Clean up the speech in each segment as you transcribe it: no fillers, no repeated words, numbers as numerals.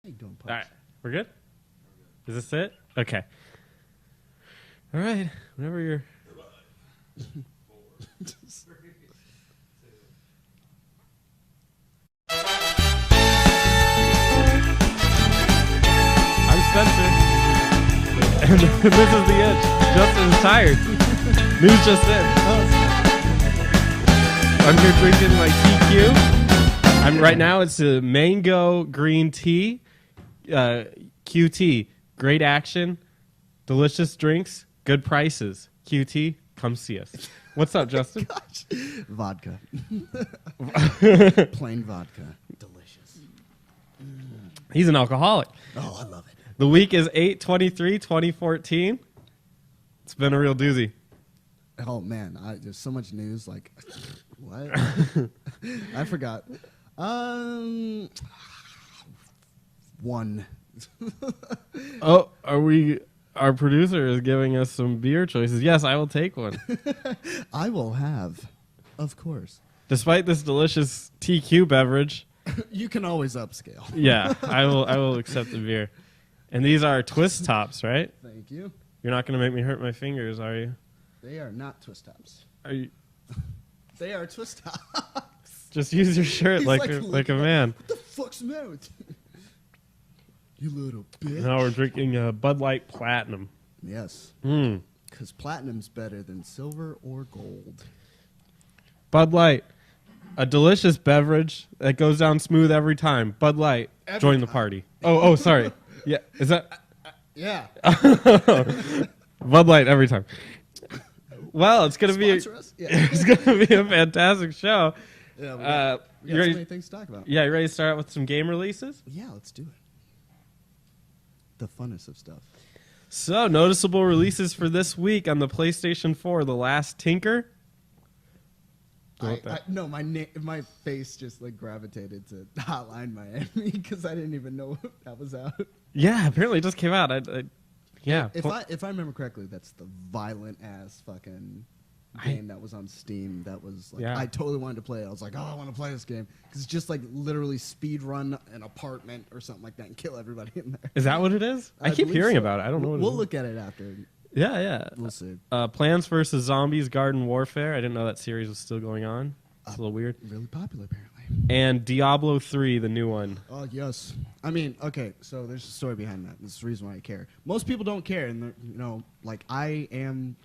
How you doing, All right, we're good? Is this it? Okay. All right, whenever you're... I'm Spencer, and this is The Edge. Justin is tired. News just in. I'm here drinking my TQ. Right now it's a mango green tea. QT, great action, delicious drinks, good prices. QT, come see us. What's up, Justin? Gosh. Vodka. Plain vodka. Delicious. He's an alcoholic. Oh, I love it. The week is 8/23/2014. It's been a real doozy. Oh, man. There's so much news. Like, what? I forgot. One. Oh, our producer is giving us some beer choices. Yes, I will take one. I will have, of course. Despite this delicious TQ beverage, You can always upscale. yeah, I will accept the beer. And these are twist tops, right? Thank you. You're not going to make me hurt my fingers, are you? They are not twist tops. Are you? They are twist tops. Just use your shirt He's like a man. What the fuck's the matter with you? You little bitch. Now we're drinking Bud Light Platinum. Yes. Mm. Because platinum's better than silver or gold. Bud Light, a delicious beverage that goes down smooth every time. Bud Light, join the party. Oh, sorry. Yeah, is that? Yeah. Bud Light every time. Well, it's gonna be Sponsor us? Yeah. it's gonna be a fantastic show. Yeah, we got so many things to talk about. Yeah, you ready to start out with some game releases? Yeah, let's do it. The funnest of stuff. So, noticeable releases for this week on the PlayStation 4: The Last Tinker. No, my face just like gravitated to Hotline Miami because I didn't even know that was out. Yeah, apparently it just came out. Yeah. If I remember correctly, that's the violent ass fucking game that was on Steam. That was like, Yeah. I totally wanted to play it. I was like, oh, I want to play this game because it's just like literally speed run an apartment or something like that and kill everybody in there. Is that what it is? I keep believe hearing so. about it. I don't know what it We'll is. look at it after. Yeah. We'll see. Plants vs. Zombies Garden Warfare. I didn't know that series was still going on. It's a little weird. Really popular, apparently. And Diablo 3, the new one. Oh, yes. I mean, okay, so there's a story behind that. This is the reason why I care. Most people don't care, and, like, I am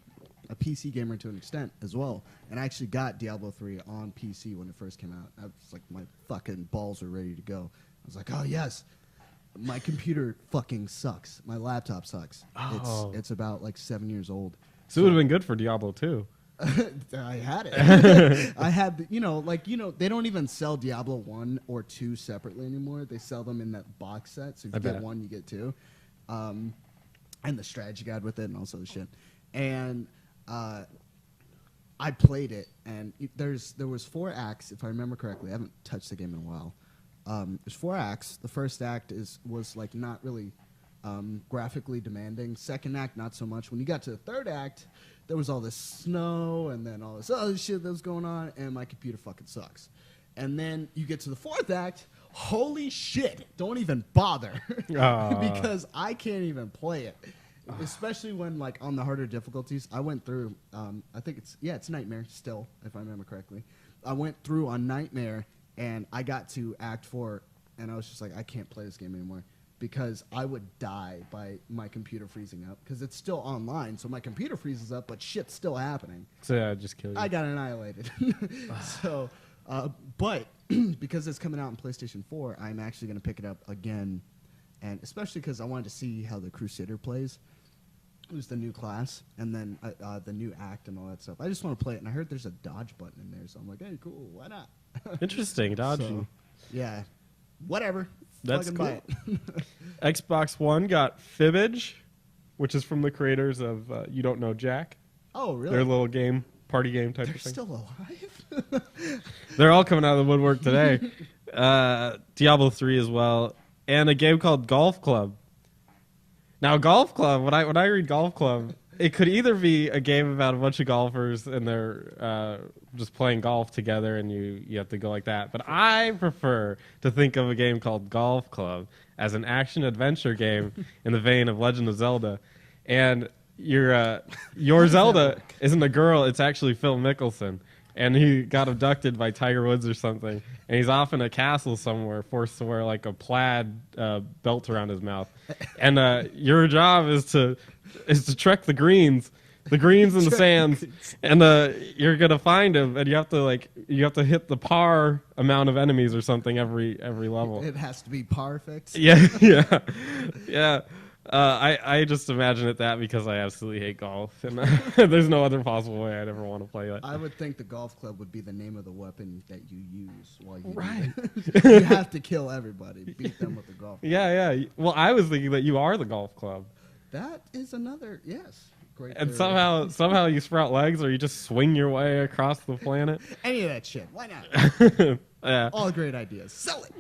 a PC gamer to an extent as well, and I actually got Diablo 3 on PC when it first came out. I was like, my fucking balls are ready to go. I was like, oh, yes. My computer fucking sucks. My laptop sucks. Oh. It's about, like, 7 years old. So it would have been good for Diablo 2. I had it. I had, they don't even sell Diablo 1 or 2 separately anymore. They sell them in that box set. So if you get one, you get two. And the strategy guide with it and all sort of shit. And I played it, and there was 4 acts, if I remember correctly. I haven't touched the game in a while. There's 4 acts. The first act was like not really graphically demanding. Second act, not so much. When you got to the third act, there was all this snow and then all this other shit that was going on, and my computer fucking sucks. And then you get to the fourth act, holy shit, don't even bother. Because I can't even play it. Especially when, like, on the harder difficulties. I went through, I think it's Nightmare still, if I remember correctly. I went through on Nightmare, and I got to Act 4, and I was just like, I can't play this game anymore. Because I would die by my computer freezing up. Because it's still online, so my computer freezes up, but shit's still happening. So yeah, just kill you. I got annihilated. But because it's coming out on PlayStation 4, I'm actually going to pick it up again. And especially because I wanted to see how the Crusader plays. Who's the new class. And then the new act and all that stuff. I just want to play it. And I heard there's a dodge button in there. So I'm like, hey, cool, why not? Interesting, dodging. So, yeah. Whatever. That's cool. Xbox One got Fibbage, which is from the creators of You Don't Know Jack. Oh, really? Their little game, party game type They're of thing. still alive? They're all coming out of the woodwork today. Diablo 3 as well. And a game called Golf Club. Now, Golf Club, when I read Golf Club, it could either be a game about a bunch of golfers and they're just playing golf together, and you have to go like that. But I prefer to think of a game called Golf Club as an action adventure game in the vein of Legend of Zelda, and your Zelda isn't a girl; it's actually Phil Mickelson. And he got abducted by Tiger Woods or something, and he's off in a castle somewhere, forced to wear like a plaid belt around his mouth. And your job is to trek the greens and the sands, and you're gonna find him, and you have to hit the par amount of enemies or something every level. It has to be perfect. Yeah, yeah, yeah. I just imagine it that because I absolutely hate golf, and there's no other possible way I'd ever want to play that. I would think the golf club would be the name of the weapon that you use while you Right. You have to kill everybody, beat them with the golf. Yeah, yeah. Well, I was thinking that you are the golf club, That is another great. and theory. somehow you sprout legs, or you just swing your way across the planet. Any of that shit. Why not? Yeah. All great ideas. Sell it.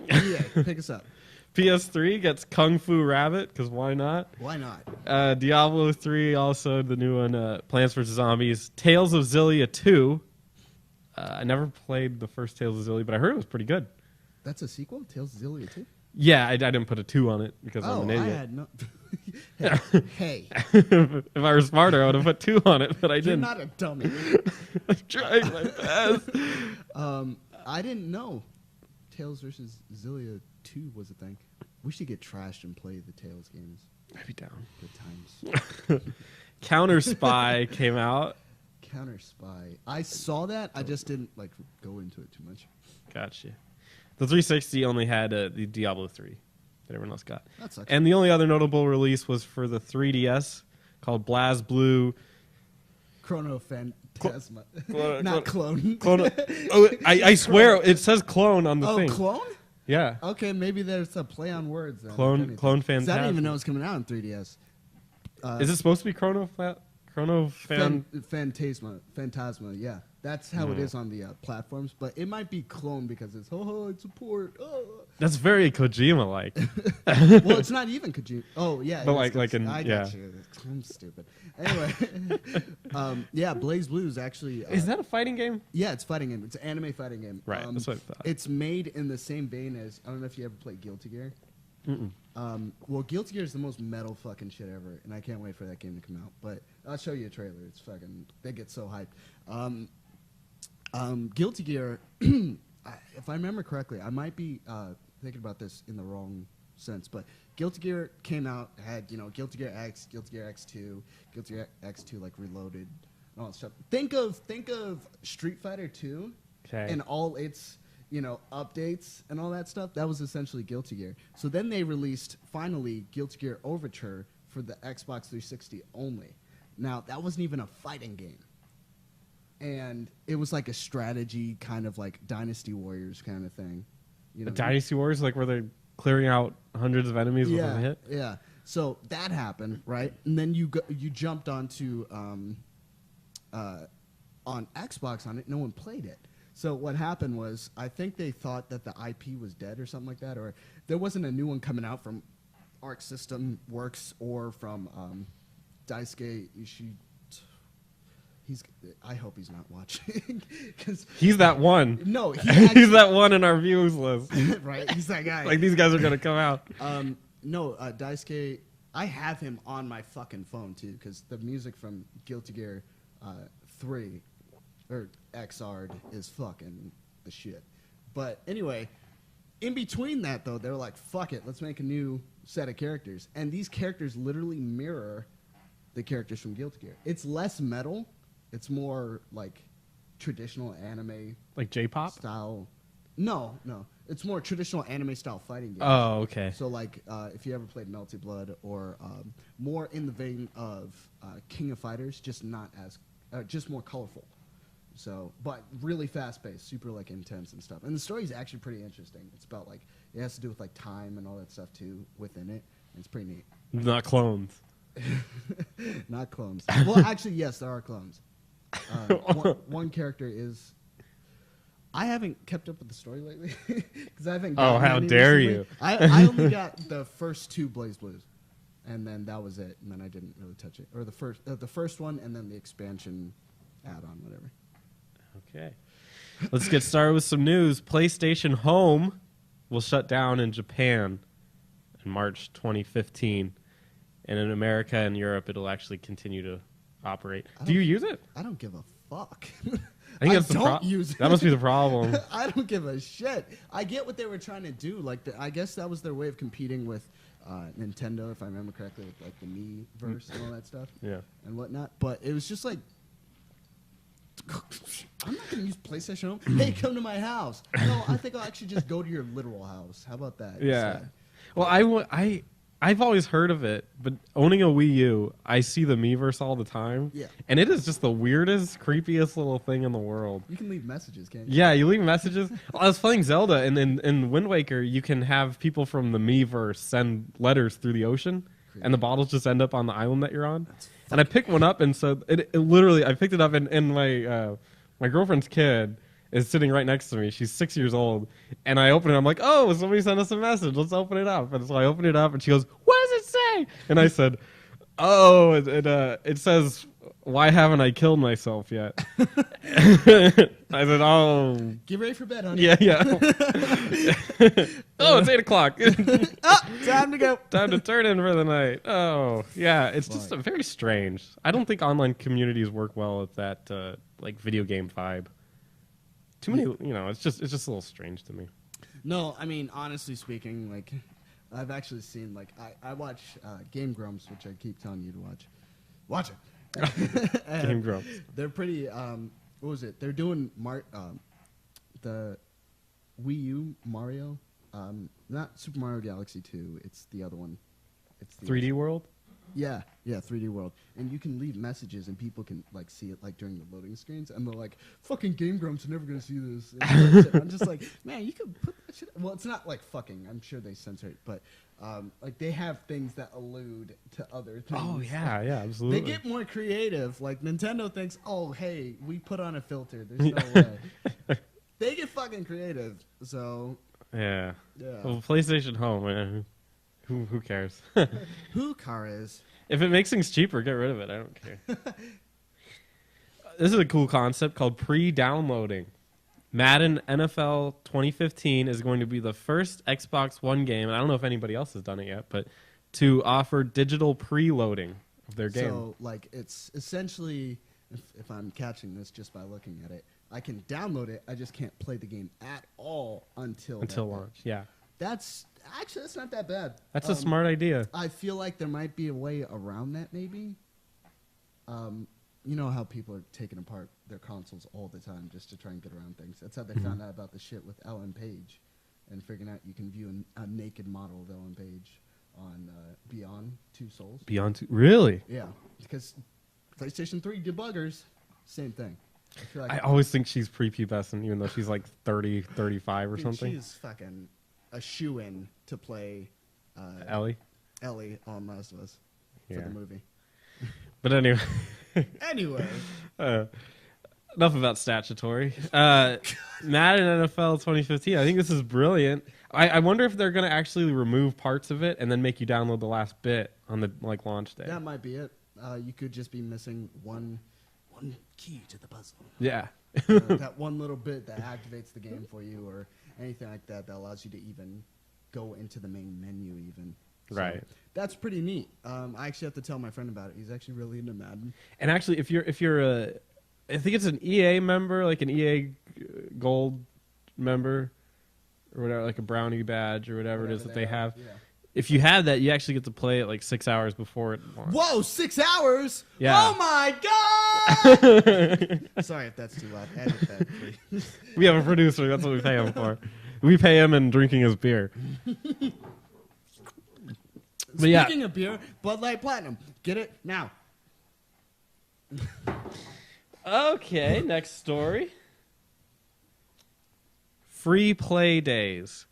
Yeah, pick us up. PS3 gets Kung Fu Rabbit, because why not? Why not? Diablo 3, also the new one, Plants vs. Zombies. Tales of Zillia 2. I never played the first Tales of Zillia, but I heard it was pretty good. That's a sequel. Tales of Zillia 2. Yeah, I didn't put a 2 on it because Oh, I'm an I idiot. had no. hey, If I were smarter, I would have put 2 on it, but I you're didn't. not a dummy. I'm trying my best. I didn't know Tales vs. Zillia 2 was a thing. We should get trashed and play the Tales games. I'd be down. Good times. Counter Spy came out. Counter Spy. I saw that. I just didn't go into it too much. Gotcha. The 360 only had the Diablo 3 that everyone else got. That sucks. And the only other notable release was for the 3DS called BlazBlue. Chrono Phantasma. Clone- Not clone. Clone. Oh, I swear it says clone on the Oh, thing. clone? Yeah. Okay, maybe there's a play on words. Then, Clone if anything. Clone 'Cause I didn't Phantasm. even know it was coming out in 3DS. Is it supposed to be Phantasma, yeah. That's how it is on the platforms. But it might be clone because it's, it's support. Oh. That's very Kojima-like. Well, it's not even Kojima. Oh, yeah. But it is like in- I yeah. got you. I'm stupid. Anyway, yeah, BlazBlue is actually... Is that a fighting game? Yeah, it's fighting game. It's an anime fighting game. Right, that's what I thought. It's made in the same vein as... I don't know if you ever played Guilty Gear. Well, Guilty Gear is the most metal fucking shit ever, and I can't wait for that game to come out. But I'll show you a trailer. It's fucking... They get so hyped. Guilty Gear, if I remember correctly, I might be thinking about this in the wrong sense, but Guilty Gear came out, had, Guilty Gear X, Guilty Gear X2, Guilty Gear X2, Reloaded, and all that stuff. Think of Street Fighter 2 Okay. and all its, updates and all that stuff. That was essentially Guilty Gear. So then they released, finally, Guilty Gear Overture for the Xbox 360 only. Now, that wasn't even a fighting game. And it was like a strategy, kind of like Dynasty Warriors kind of thing. Dynasty Wars, where they're clearing out hundreds of enemies with one hit? Yeah. So that happened, right? And then you jumped onto on Xbox on it. No one played it. So what happened was, I think they thought that the IP was dead or something like that, or there wasn't a new one coming out from Arc System Works or from Daisuke Ishii. I hope he's not watching. Cause He's that one. No, He's that one in our views list. right? He's that guy. These guys are going to come out. No, Daisuke, I have him on my fucking phone, too, because the music from Guilty Gear 3, or XR, is fucking the shit. But anyway, in between that, though, they were like, fuck it, let's make a new set of characters. And these characters literally mirror the characters from Guilty Gear. It's less metal. It's more like traditional anime Like J-pop? style. No. It's more traditional anime style fighting games. Oh, okay. So if you ever played Melty Blood or more in the vein of King of Fighters, just not as just more colorful. So, but really fast paced, super intense and stuff. And the story is actually pretty interesting. It's about it has to do with time and all that stuff too within it. And it's pretty neat. Not clones. Not clones. Well, actually, yes, there are clones. One character is. I haven't kept up with the story lately because I haven't. Oh, gotten how any dare recently. you. I only got the first 2 BlazBlues. and then that was it. And then I didn't really touch it, or the first one, and then the expansion add-on, whatever. Okay. Let's get started with some news. PlayStation Home will shut down in Japan in March 2015. And in America and Europe, it'll actually continue to operate. Do you use it? I don't give a fuck. I think that's the don't use it. That must be the problem. I don't give a shit. I get what they were trying to do. Like, I guess that was their way of competing with Nintendo, if I remember correctly, with like the Miiverse and all that stuff. Yeah. And whatnot. But it was just like, I'm not going to use PlayStation Home. Hey, come to my house. No, I think I'll actually just go to your literal house. How about that? Yeah. instead? Well, I've always heard of it, but owning a Wii U, I see the Miiverse all the time. Yeah. And it is just the weirdest, creepiest little thing in the world. You can leave messages, can't you? Yeah, you leave messages. I was playing Zelda, and in Wind Waker, you can have people from the Miiverse send letters through the ocean, and the bottles just end up on the island that you're on. And I picked one up, and so it literally, I picked it up, and my girlfriend's kid is sitting right next to me. She's 6 years old, and I open it. I'm like, oh, somebody sent us a message. Let's open it up. And so I open it up, and she goes, what does it say? And I said, oh, it says, why haven't I killed myself yet? I said, oh. Get ready for bed, honey. Yeah, yeah. Oh, it's 8 o'clock. Time to go. Time to turn in for the night. Oh, yeah. It's just very strange. I don't think online communities work well with that like video game vibe. Too many, it's just a little strange to me. No, I mean, honestly speaking, like, I've actually seen, like, I watch Game Grumps, which I keep telling you to watch. Watch it. Game Grumps. They're pretty, what was it? They're doing the Wii U Mario. Not Super Mario Galaxy 2. It's the other one. It's the 3D World? Yeah, 3D World. And you can leave messages, and people can, like, see it, like, during the loading screens. And they're like, fucking Game Grumps are never going to see this. And I'm just like, man, you could put that shit... Well, it's not, like, fucking. I'm sure they censor it. But, like, they have things that allude to other things. Oh, yeah, yeah, absolutely. They get more creative. Like, Nintendo thinks, oh, hey, we put on a filter. There's no way. They get fucking creative. So... Yeah. Yeah. Well, PlayStation Home, man. Who cares? Who cares? If it makes things cheaper, get rid of it. I don't care. This is a cool concept called pre-downloading. Madden NFL 2015 is going to be the first Xbox One game, and I don't know if anybody else has done it yet, but to offer digital preloading of their game. So, like, it's essentially, if I'm catching this just by looking at it, I can download it. I just can't play the game at all until launch. Yeah. That's not that bad. That's a smart idea. I feel like there might be a way around that, maybe. You know how people are taking apart their consoles all the time just to try and get around things. That's how they found out about the shit with Ellen Page and figuring out you can view a naked model of Ellen Page on Beyond Two Souls. Beyond Two? Really? Yeah, because PlayStation 3 debuggers, same thing. I feel like I always think she's prepubescent, even though she's like 30, 35 or something. She's fucking a shoo-in to play Ellie on Last of Us for the movie. But anyway. Anyway. Enough about statutory. Madden NFL 2015. I think this is brilliant. I wonder if they're going to actually remove parts of it and then make you download the last bit on the launch day. That might be it. You could just be missing one key to the puzzle. Yeah. That one little bit that activates the game for you or anything like that allows you to even go into the main menu even. So right. That's pretty neat. I actually have to tell my friend about it. He's actually really into Madden. And actually, if you're a, I think it's an EA member, like an EA Gold member, or whatever, like a brownie badge or whatever it is that they have. Yeah. If you have that, you actually get to play it like 6 hours before it launches. Whoa, 6 hours? Yeah. Oh my god! Sorry if that's too loud. Edit that, please. We have a producer. That's what we pay him for. We pay him in drinking his beer. But Speaking of beer, Bud Light Platinum. Get it now. Okay, next story. Free play days.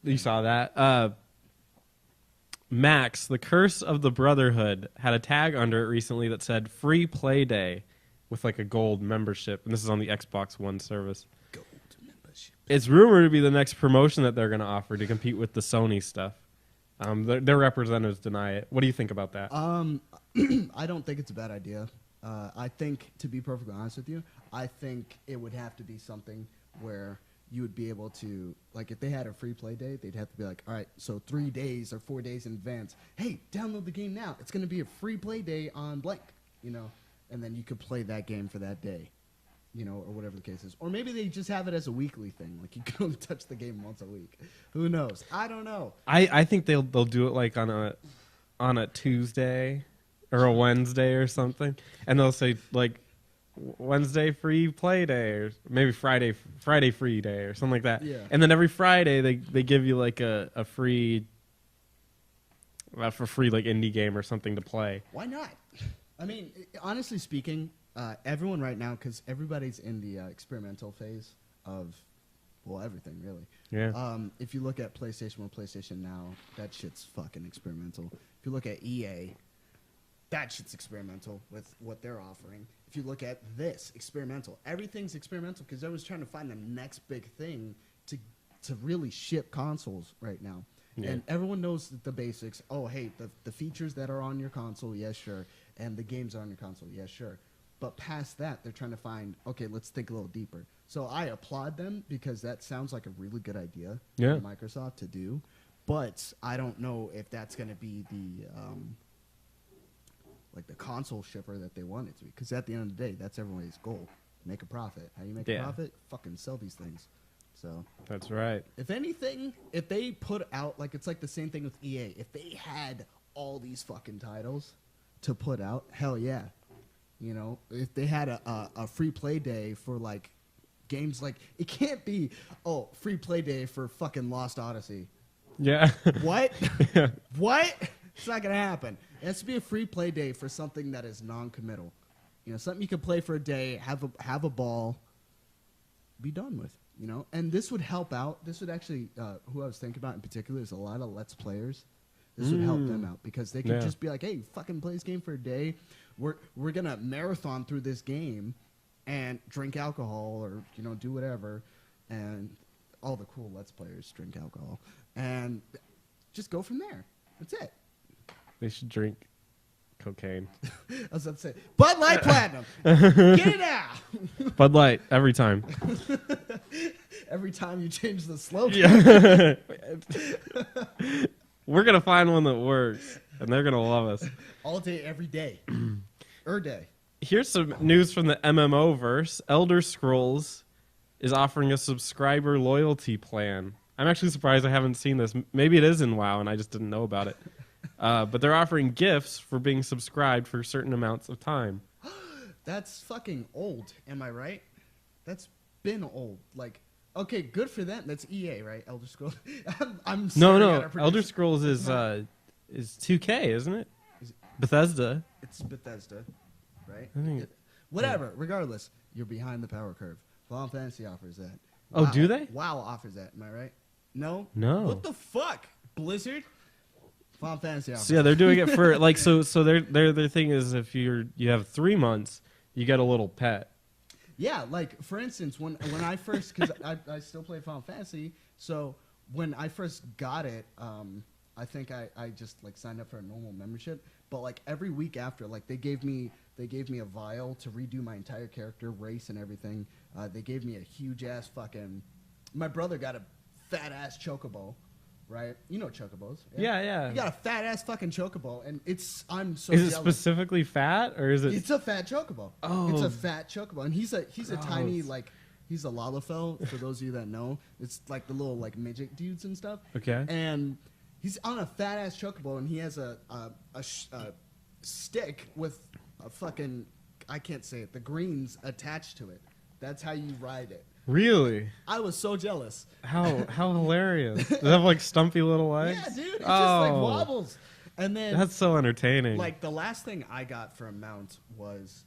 You saw that. Max, the Curse of the Brotherhood, had a tag under it recently that said free play day with like a gold membership. And this is on the Xbox One service. Gold membership. It's rumored to be the next promotion that they're going to offer to compete with the Sony stuff. Their representatives deny it. What do you think about that? I don't think it's a bad idea. I think, to be perfectly honest with you, I think it would have to be something where you would be able to, like, if they had a free play day, they'd have to be like, all right, so 3 days or 4 days in advance, hey, download the game now. It's going to be a free play day on blank, you know, and then you could play that game for that day, you know, or whatever the case is. Or maybe they just have it as a weekly thing, like you can only touch the game once a week. Who knows? I don't know. I think they'll do it like on a Tuesday or a Wednesday or something, and they'll say like Wednesday free play day, or maybe Friday free day or something like that. Yeah. And then every Friday they give you like a free for free like indie game or something to play. Why not? I mean, honestly speaking, everyone right now, because everybody's in the experimental phase of, well, everything really. Yeah. If you look at PlayStation or PlayStation Now, that shit's fucking experimental. If you look at EA, that shit's experimental with what they're offering. If you look at this, experimental. Everything's experimental because everyone's trying to find the next big thing to really ship consoles right now. Yeah. And everyone knows the basics. Oh, hey, the features that are on your console, yes, sure. And the games are on your console, yes, sure. But past that, they're trying to find, okay, let's think a little deeper. So I applaud them because that sounds like a really good idea Yeah. for Microsoft to do. But I don't know if that's going to be the like the console shipper that they want it to be. Because at the end of the day, that's everybody's goal. Make a profit. How you make a profit? Fucking sell these things. So That's right. if anything, if they put out, like, it's like the same thing with EA. If they had all these fucking titles to put out, hell yeah. You know, if they had a free play day for, like, games like, it can't be, oh, free play day for fucking Lost Odyssey. Yeah. What? Yeah. What? It's not going to happen. It has to be a free play day for something that is non-committal. You know, something you can play for a day, have a ball, be done with. You know, and this would help out. This would actually, who I was thinking about in particular is a lot of Let's Players. This would help them out because they could just be like, "Hey, fucking play this game for a day. We're gonna marathon through this game, and drink alcohol or do whatever, and all the cool Let's Players drink alcohol, and just go from there. That's it." They should drink cocaine. I was about to say Bud Light Platinum. Get it out. Bud Light every time. Every time you change the slogan. Yeah. We're gonna find one that works, and they're gonna love us. All day, every day. Day. Here's some news from the MMO verse. Elder Scrolls is offering a subscriber loyalty plan. I'm actually surprised I haven't seen this. Maybe it is in WoW, and I just didn't know about it. But they're offering gifts for being subscribed for certain amounts of time. That's fucking old. Am I right? That's been old. Like, okay, good for them. That's EA, right? Elder Scrolls. I'm No. Elder Scrolls is 2K, isn't it? Bethesda. It's Bethesda, right? I think Whatever. Regardless, you're behind the power curve. Final Fantasy offers that. Oh, do they? WoW offers that. Am I right? No. No. What the fuck? Blizzard. Final Fantasy offers. So yeah, they're doing it for like so their thing is if you have 3 months, you get a little pet. Yeah, like for instance, when I first, because I still play Final Fantasy, so when I first got it, I think I just like signed up for a normal membership, but like every week after, like they gave me a vial to redo my entire character, race, and everything. They gave me a huge ass fucking. My brother got a fat ass chocobo. Right, you know chocobos. Yeah. You got a fat ass fucking chocobo, and I'm so. Is jealous. it specifically fat or is it? It's a fat chocobo. Oh. It's a fat chocobo, and he's a tiny Gross. he's a Lalafell. For those of you that know, it's like the little like midget dudes and stuff. Okay. And he's on a fat ass chocobo, and he has a stick with a fucking, I can't say it, the greens attached to it. That's how you ride it. Really? I was so jealous. How hilarious! Does it have like stumpy little legs? Yeah, dude. It just like wobbles. And then That's so entertaining. like the last thing I got from Mount was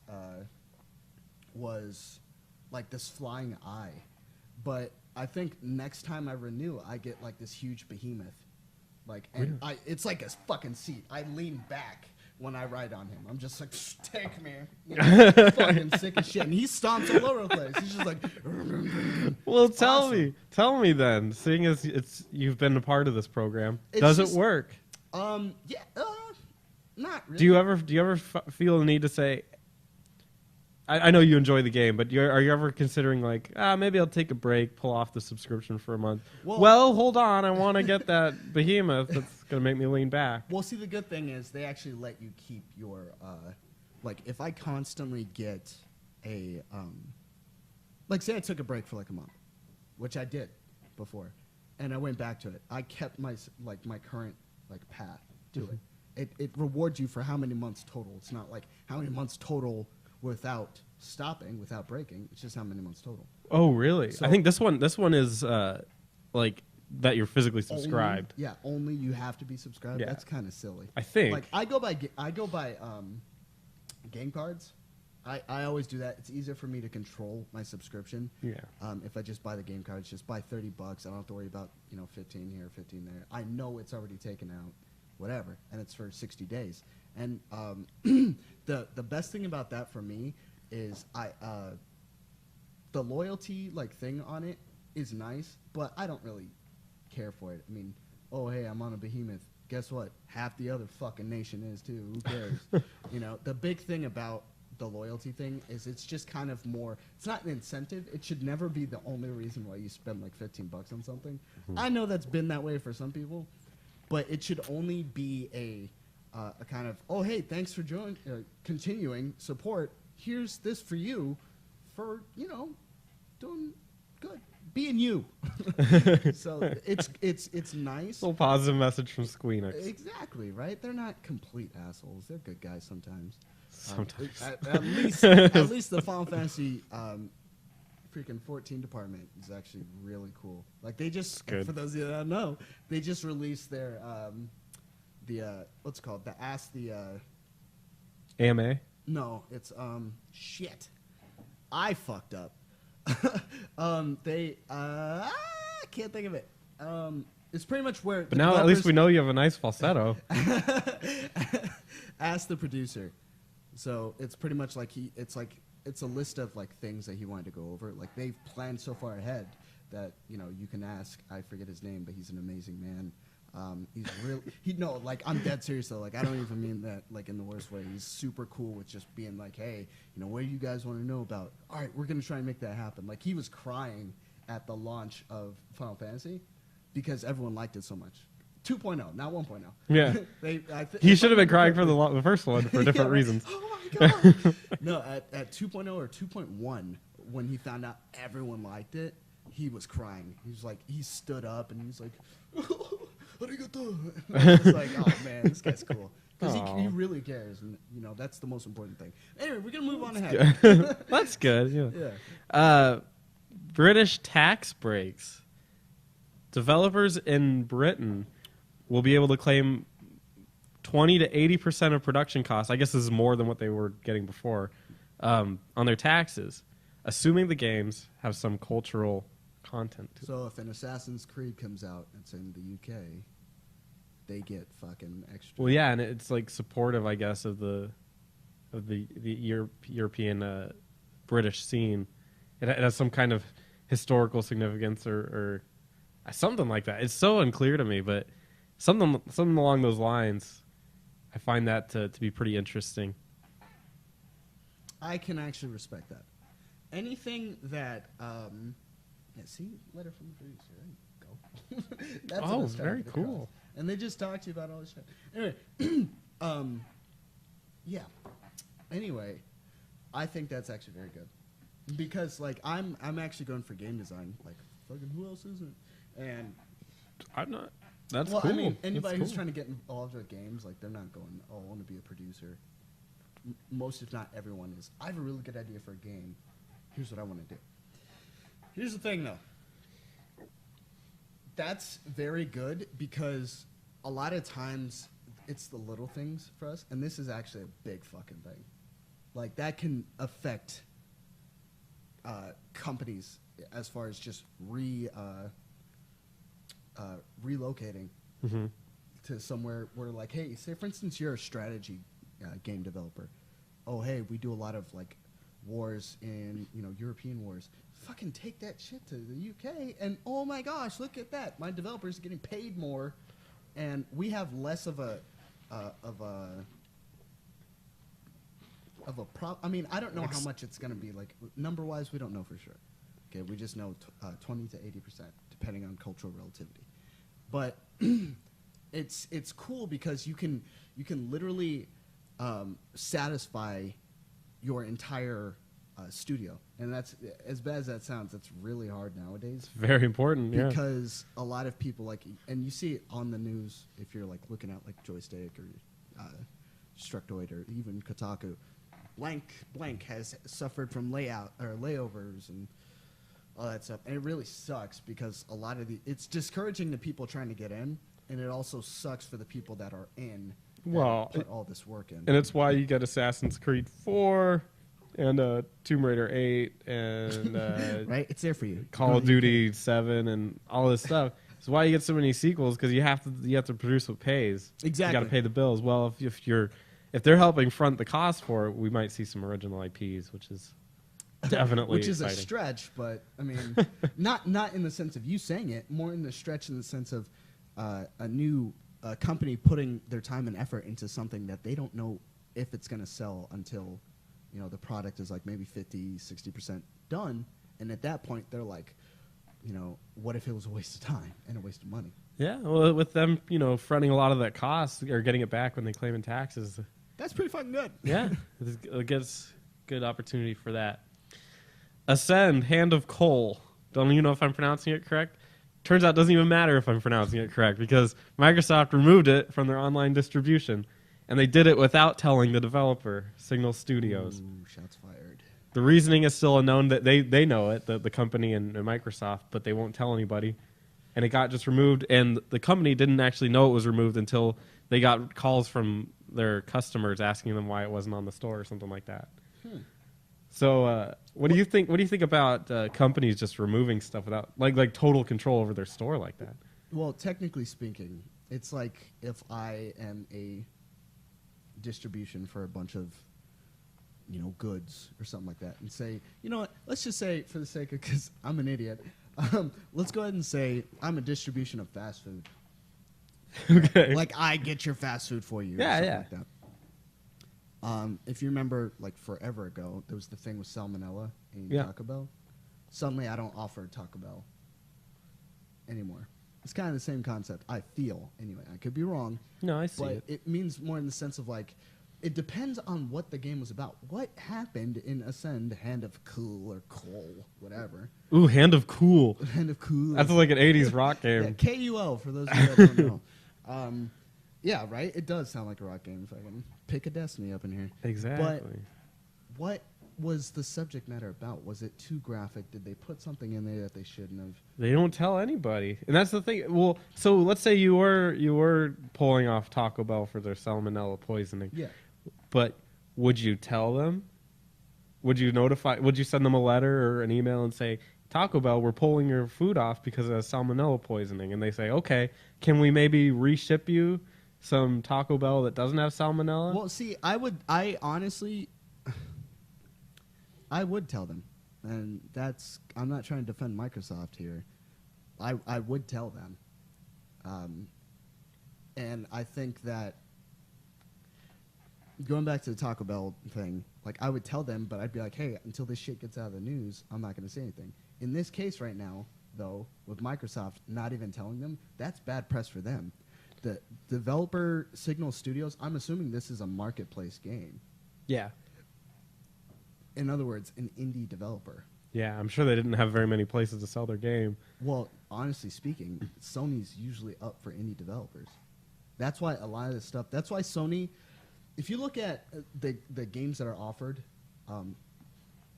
like this flying eye. But I think next time I renew, I get like this huge behemoth. Like, and it's like a fucking seat. I lean back when I ride on him. I'm just like, take me. You know, fucking sick as shit. And he stomps all over the place. He's just like, well, tell awesome. me then. Seeing as you've been a part of this program, It's does just- it work? Yeah. Not really. Do you ever feel the need to say? I know you enjoy the game, but are you ever considering like, maybe I'll take a break, pull off the subscription for a month? Well, hold on, I want to get that behemoth that's gonna make me lean back. Well, see, the good thing is they actually let you keep your like if I constantly get a like say I took a break for like a month, which I did before, and I went back to it. I kept my my current like path to it. It rewards you for how many months total. It's not like how many months total without stopping, without breaking. It's just how many months total. Oh, really? So- I think this one is like that you're physically subscribed. Only you have to be subscribed. Yeah. That's kind of silly. I think. Like I go by game cards. I always do that. It's easier for me to control my subscription. Yeah. If I just buy the game cards, just buy $30. I don't have to worry about 15 here, 15 there. I know it's already taken out, whatever, and it's for 60 days. And the best thing about that for me is the loyalty thing on it is nice, but I don't really care for it. I mean, oh hey, I'm on a behemoth. Guess what? Half the other fucking nation is too. Who cares? The big thing about the loyalty thing is it's just kind of more. It's not an incentive. It should never be the only reason why you spend like $15 on something. Mm-hmm. I know that's been that way for some people, but it should only be a kind of, oh hey, thanks for continuing support. Here's this for you, for doing good, being you. So it's nice. A little positive message from Squeenix. Exactly right. They're not complete assholes. They're good guys sometimes. Sometimes. At least the Final Fantasy freaking 14 department is actually really cool. Like they just, for those of you that don't know, they just released their what's it called? AMA? No, it's shit. I fucked up. They I can't think of it. It's pretty much where. But now at least we know you have a nice falsetto. Ask the producer. So it's pretty much like it's a list of things that he wanted to go over. Like they've planned so far ahead that you can ask. I forget his name, but he's an amazing man. He's really I'm dead serious though. Like I don't even mean that in the worst way. He's super cool with just being like, hey, what do you guys want to know about? All right, we're gonna try and make that happen. Like he was crying at the launch of Final Fantasy because everyone liked it so much. 2.0, not 1.0. Yeah. He should have been crying for the first one for different reasons. Oh my god. No, at 2.0 or 2.1, when he found out everyone liked it, he was crying. He was like, he stood up and he was like, arigato. I was like, oh man, this guy's cool. Because he really cares, and that's the most important thing. Anyway, we're gonna move on ahead. That's good. Yeah. British tax breaks. Developers in Britain will be able to claim 20 to 80% of production costs. I guess this is more than what they were getting before on their taxes, assuming the games have some cultural content to it. So if an Assassin's Creed comes out, it's in the UK, they get fucking extra. Well, yeah, and it's supportive, I guess, of the European British scene. It has some kind of historical significance or something like that. It's so unclear to me, but something along those lines. I find that to be pretty interesting. I can actually respect that. Anything that see, letter from the producer. There you go. That's oh, very cool. And they just talk to you about all this shit. Anyway, yeah. Anyway, I think that's actually very good because I'm actually going for game design. Fucking who else isn't? And I'm not. That's well, cool. I mean, anybody That's who's cool. trying to get involved with games, they're not going, oh, I want to be a producer. Most, if not everyone, is. I have a really good idea for a game. Here's what I want to do. Here's the thing, though. That's very good because a lot of times it's the little things for us, and this is actually a big fucking thing. That can affect companies as far as just relocating to somewhere where, hey, say for instance you're a strategy game developer. Oh, hey, we do a lot of wars in European wars. Fucking take that shit to the UK, and oh my gosh, look at that! My developers are getting paid more and we have less of a I mean, I don't know how much it's going to be. Like, number-wise, we don't know for sure. Okay, we just know 20 to 80%, depending on cultural relativity. But it's cool because you can literally satisfy your entire studio. And that's, as bad as that sounds, that's really hard nowadays. Very important, yeah. Because a lot of people, like, and you see it on the news if you're, like, looking at, like, Joystick or Structoid or even Kotaku. Blank has suffered from layovers and all that stuff. And it really sucks because a lot of it's discouraging the people trying to get in, and it also sucks for the people that are in that put all this work in. And it's why you get Assassin's Creed 4 and Tomb Raider 8 and right? It's there for you. Call of Duty 7 and all this stuff. It's why you get so many sequels, because you have to produce what pays. Exactly. You got to pay the bills. Well, if they're helping front the cost for it, we might see some original IPs, which is definitely which is exciting. a stretch, but I mean, not in the sense of you saying it, more in the stretch in the sense of a new company putting their time and effort into something that they don't know if it's going to sell until, you know, the product is like maybe 50, 60% done, and at that point they're like, you know, what if it was a waste of time and a waste of money? Yeah, well, with them, you know, fronting a lot of that cost or getting it back when they claim in taxes. That's pretty fucking good. Yeah, it gets good opportunity for that. Ascend, Hand of Coal. Don't even know if I'm pronouncing it correct. Turns out it doesn't even matter if I'm pronouncing it correct because Microsoft removed it from their online distribution, and they did it without telling the developer, Signal Studios. Ooh, shots fired. The reasoning is still unknown. That they know it, the company and Microsoft, but they won't tell anybody. And it got just removed, and the company didn't actually know it was removed until they got calls from their customers asking them why it wasn't on the store or something like that. So, what do you think? What do you think about companies just removing stuff without like total control over their store like that? Well, technically speaking, it's like if I am a distribution for a bunch of, you know, goods or something like that, and say, you know what? Let's just say, for the sake of, because I'm an idiot, let's go ahead and say I'm a distribution of fast food. Okay. Like I get your fast food for you. Yeah, or something yeah. like that. If you remember, like forever ago, there was the thing with salmonella in Taco Bell. Suddenly, I don't offer Taco Bell anymore. It's kind of the same concept. I feel anyway. I could be wrong. No, I see but it. it means more in the sense of like, it depends on what the game was about. What happened in Ascend, Hand of Cool or Coal, whatever. Ooh, Hand of Cool. Hand of Cool. That's like an 80s rock game. Yeah, KUL, for those of you that don't know. Yeah, right? It does sound like a rock game if I can pick a Destiny up in here. Exactly. But what was the subject matter about? Was it too graphic? Did they put something in there that they shouldn't have? They don't tell anybody, and that's the thing. Well, so let's say you were pulling off Taco Bell for their salmonella poisoning. Yeah. But would you tell them? Would you notify? Would you send them a letter or an email and say, Taco Bell, we're pulling your food off because of salmonella poisoning? And they say, okay, can we maybe reship you some Taco Bell that doesn't have salmonella? Well, see, I honestly, I would tell them. And I'm not trying to defend Microsoft here. I would tell them. And I think that, going back to the Taco Bell thing, like I would tell them, but I'd be like, hey, until this shit gets out of the news, I'm not going to say anything. In this case right now, though, with Microsoft not even telling them, that's bad press for them. The developer Signal Studios, I'm assuming this is a marketplace game. Yeah. In other words, an indie developer. Yeah, I'm sure they didn't have very many places to sell their game. Well, honestly speaking, Sony's usually up for indie developers. That's why a lot of this stuff, that's why Sony, if you look at the games that are offered,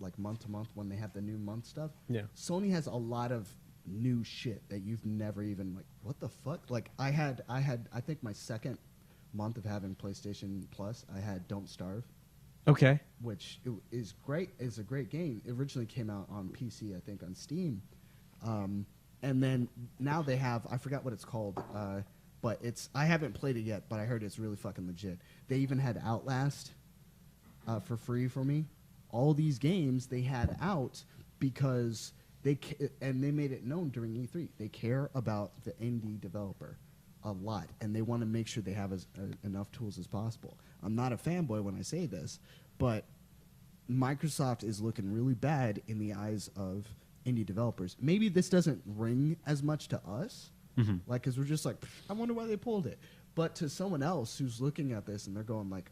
like month to month when they have the new month stuff, Yeah. Sony has a lot of new shit that you've never even, like, what the fuck? Like I think my second month of having PlayStation Plus, I had Don't Starve, Okay. which is great. Is a great game. It originally came out on PC, I think, on Steam, and then now they have, I forgot what it's called, but I haven't played it yet, but I heard it's really fucking legit. They even had Outlast for free for me. All these games they had out because they made it known during E3. They care about the indie developer. a lot, and they want to make sure they have enough tools as possible. I'm not a fanboy when I say this, but Microsoft is looking really bad in the eyes of indie developers. Maybe this doesn't ring as much to us, like, because we're just like, I wonder why they pulled it. But to someone else who's looking at this and they're going like,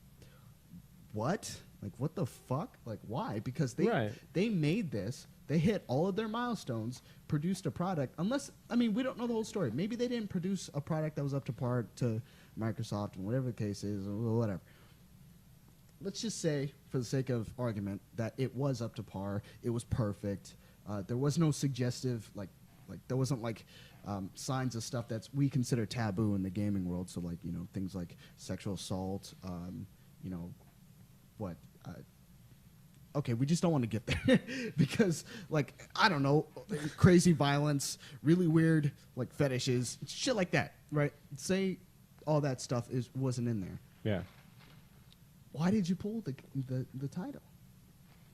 what? Like, what the fuck? Like, why? Because they made this. They hit all of their milestones, produced a product. Unless, I mean, we don't know the whole story. Maybe they didn't produce a product that was up to par to Microsoft and whatever the case is or whatever. Let's just say, for the sake of argument, that it was up to par. It was perfect. There was no suggestive, like there wasn't like signs of stuff that we consider taboo in the gaming world. So like, you know, things like sexual assault, you know, what? Okay, we just don't want to get there because, like, I don't know, crazy violence, really weird, like, fetishes, shit like that, right? Say all that stuff wasn't in there. Yeah. Why did you pull the title?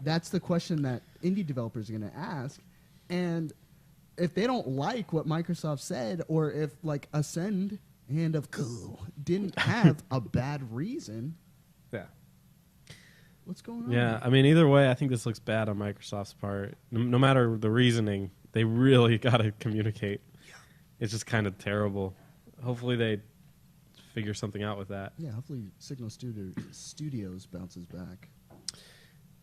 That's the question that indie developers are going to ask. And if they don't like what Microsoft said, or if, like, Ascend and of Cool didn't have a bad reason, Yeah. what's going on? Yeah, I mean, either way, I think this looks bad on Microsoft's part. No matter the reasoning, they really got to communicate. Yeah. It's just kind of terrible. Hopefully they figure something out with that. Yeah, hopefully Signal Studios bounces back.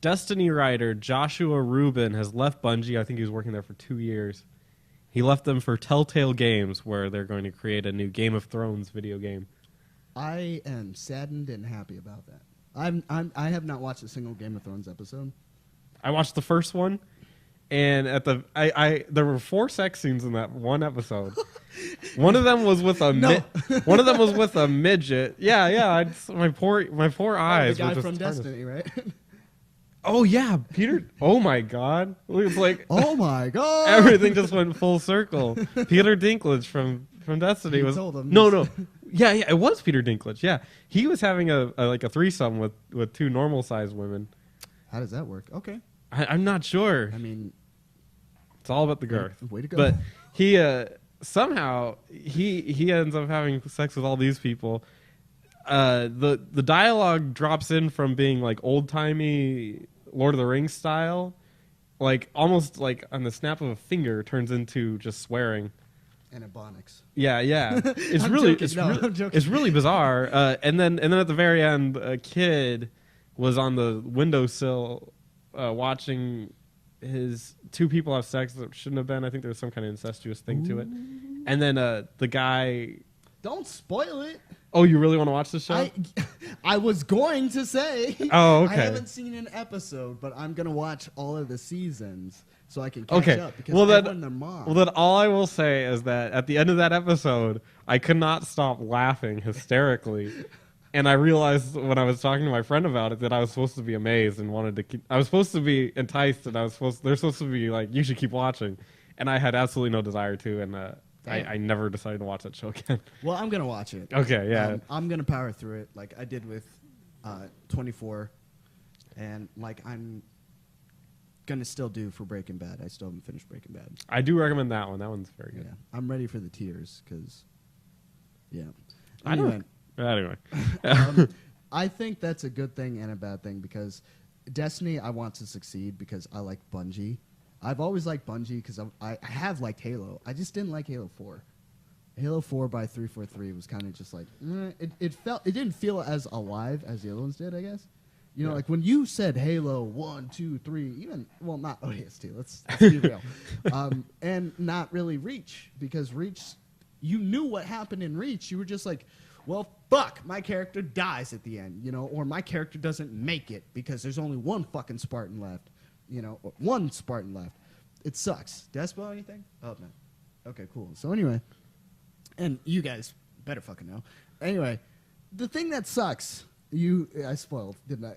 Destiny writer Joshua Rubin has left Bungie. I think he was working there for 2 years. He left them for Telltale Games, where they're going to create a new Game of Thrones video game. I am saddened and happy about that. I have not watched a single Game of Thrones episode. I watched the first one, and there were 4 sex scenes in that one episode. One of them was with a one of them was with a midget. Yeah. My poor eyes. The guy were just from trying to- Destiny, right? Oh yeah, Peter. Oh my God! It's like Oh my god! everything just went full circle. Peter Dinklage from Destiny You was told him. no. Yeah, it was Peter Dinklage. Yeah, he was having a threesome with 2 normal sized women. How does that work? Okay. I'm not sure. I mean, It's all about the girth. way to go. But he somehow he ends up having sex with all these people. The dialogue drops in from being like old timey Lord of the Rings style, like almost like on the snap of a finger turns into just swearing. and Ebonics. Yeah. It's I'm really joking. I'm joking. it's really bizarre. And then at the very end, a kid was on the windowsill watching his 2 people have sex that shouldn't have been. I think there was some kind of incestuous thing to it. And then the guy. Don't spoil it. Oh, you really want to watch this show? I was going to say. Oh, okay. I haven't seen an episode, but I'm gonna watch all of the seasons so I can catch up because well, everyone and their mom. Well, then all I will say is that at the end of that episode, I could not stop laughing hysterically. And I realized when I was talking to my friend about it that I was supposed to be amazed and wanted to keep. I was supposed to be enticed, and they're supposed to be like, you should keep watching. And I had absolutely no desire to, and I never decided to watch that show again. Well, I'm gonna watch it. Okay, yeah. I'm gonna power through it like I did with 24, and like I'm gonna still do for Breaking Bad. I still haven't finished Breaking Bad. I do recommend that one. That one's very good. Yeah, I'm ready for the tears because, yeah. Anyway. I think that's a good thing and a bad thing because Destiny, I want to succeed because I like Bungie. I've always liked Bungie because I have liked Halo. I just didn't like Halo 4. Halo 4 by 343 was kind of just like, it didn't feel as alive as the other ones did, I guess. You know, like when you said Halo 1, 2, 3, even, well, not ODST, let's be real. And not really Reach, because Reach, you knew what happened in Reach. You were just like, well, fuck, my character dies at the end, you know, or my character doesn't make it because there's only one fucking Spartan left, you know, or one Spartan left. It sucks. Did I spoil anything? Oh, no. Okay, cool. So anyway, and you guys better fucking know. Anyway, the thing that sucks, I spoiled, didn't I?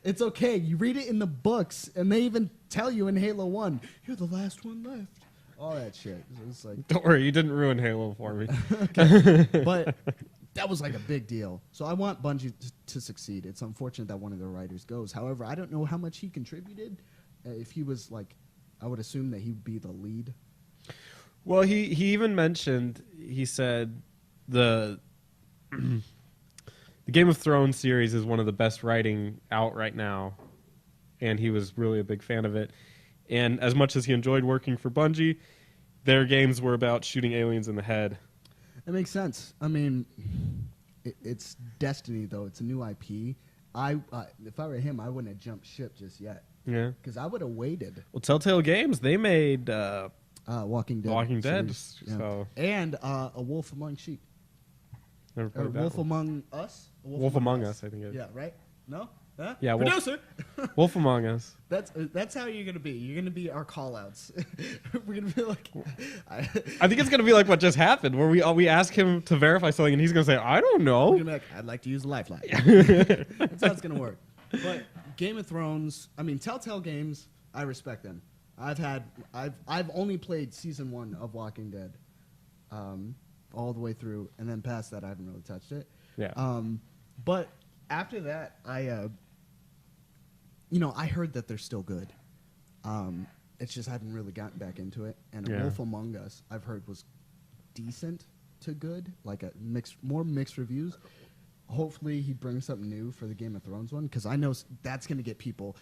It's okay. You read it in the books, and they even tell you in Halo 1, you're the last one left. All that shit. It's like, Don't worry, you didn't ruin Halo for me. but that was like a big deal. So I want Bungie to succeed. It's unfortunate that one of the writers goes. However, I don't know how much he contributed. If he was like, I would assume that he would be the lead. Well, he even mentioned, he said the the Game of Thrones series is one of the best writing out right now, and he was really a big fan of it. And as much as he enjoyed working for Bungie, their games were about shooting aliens in the head. It makes sense. I mean, it's Destiny, though. It's a new IP. If I were him, I wouldn't have jumped ship just yet. Yeah. Because I would have waited. Well, Telltale Games, they made Walking Dead. Walking Dead. series. Yeah. So And A Wolf Among Sheep. never Or played that Wolf one. Among Us? A Wolf Among Us, I think it is. Yeah, right? No? Huh? Yeah, Wolf- Producer! Wolf Among Us. That's how you're going to be. You're going to be our call-outs. We're going to be like... I think it's gonna be like what just happened, where we ask him to verify something, and he's gonna say, "I don't We're know." gonna be like, I'd like to use a lifeline. That's how it's gonna work. But Game of Thrones, I mean, Telltale Games, I respect them. I've only played season 1 of Walking Dead, all the way through, and then past that, I haven't really touched it. Yeah. But after that, I heard that they're still good. It's just I haven't really gotten back into it. And Yeah. Wolf Among Us, I've heard was decent to good, like more mixed reviews. Hopefully he brings something new for the Game of Thrones one, because I know that's going to get people.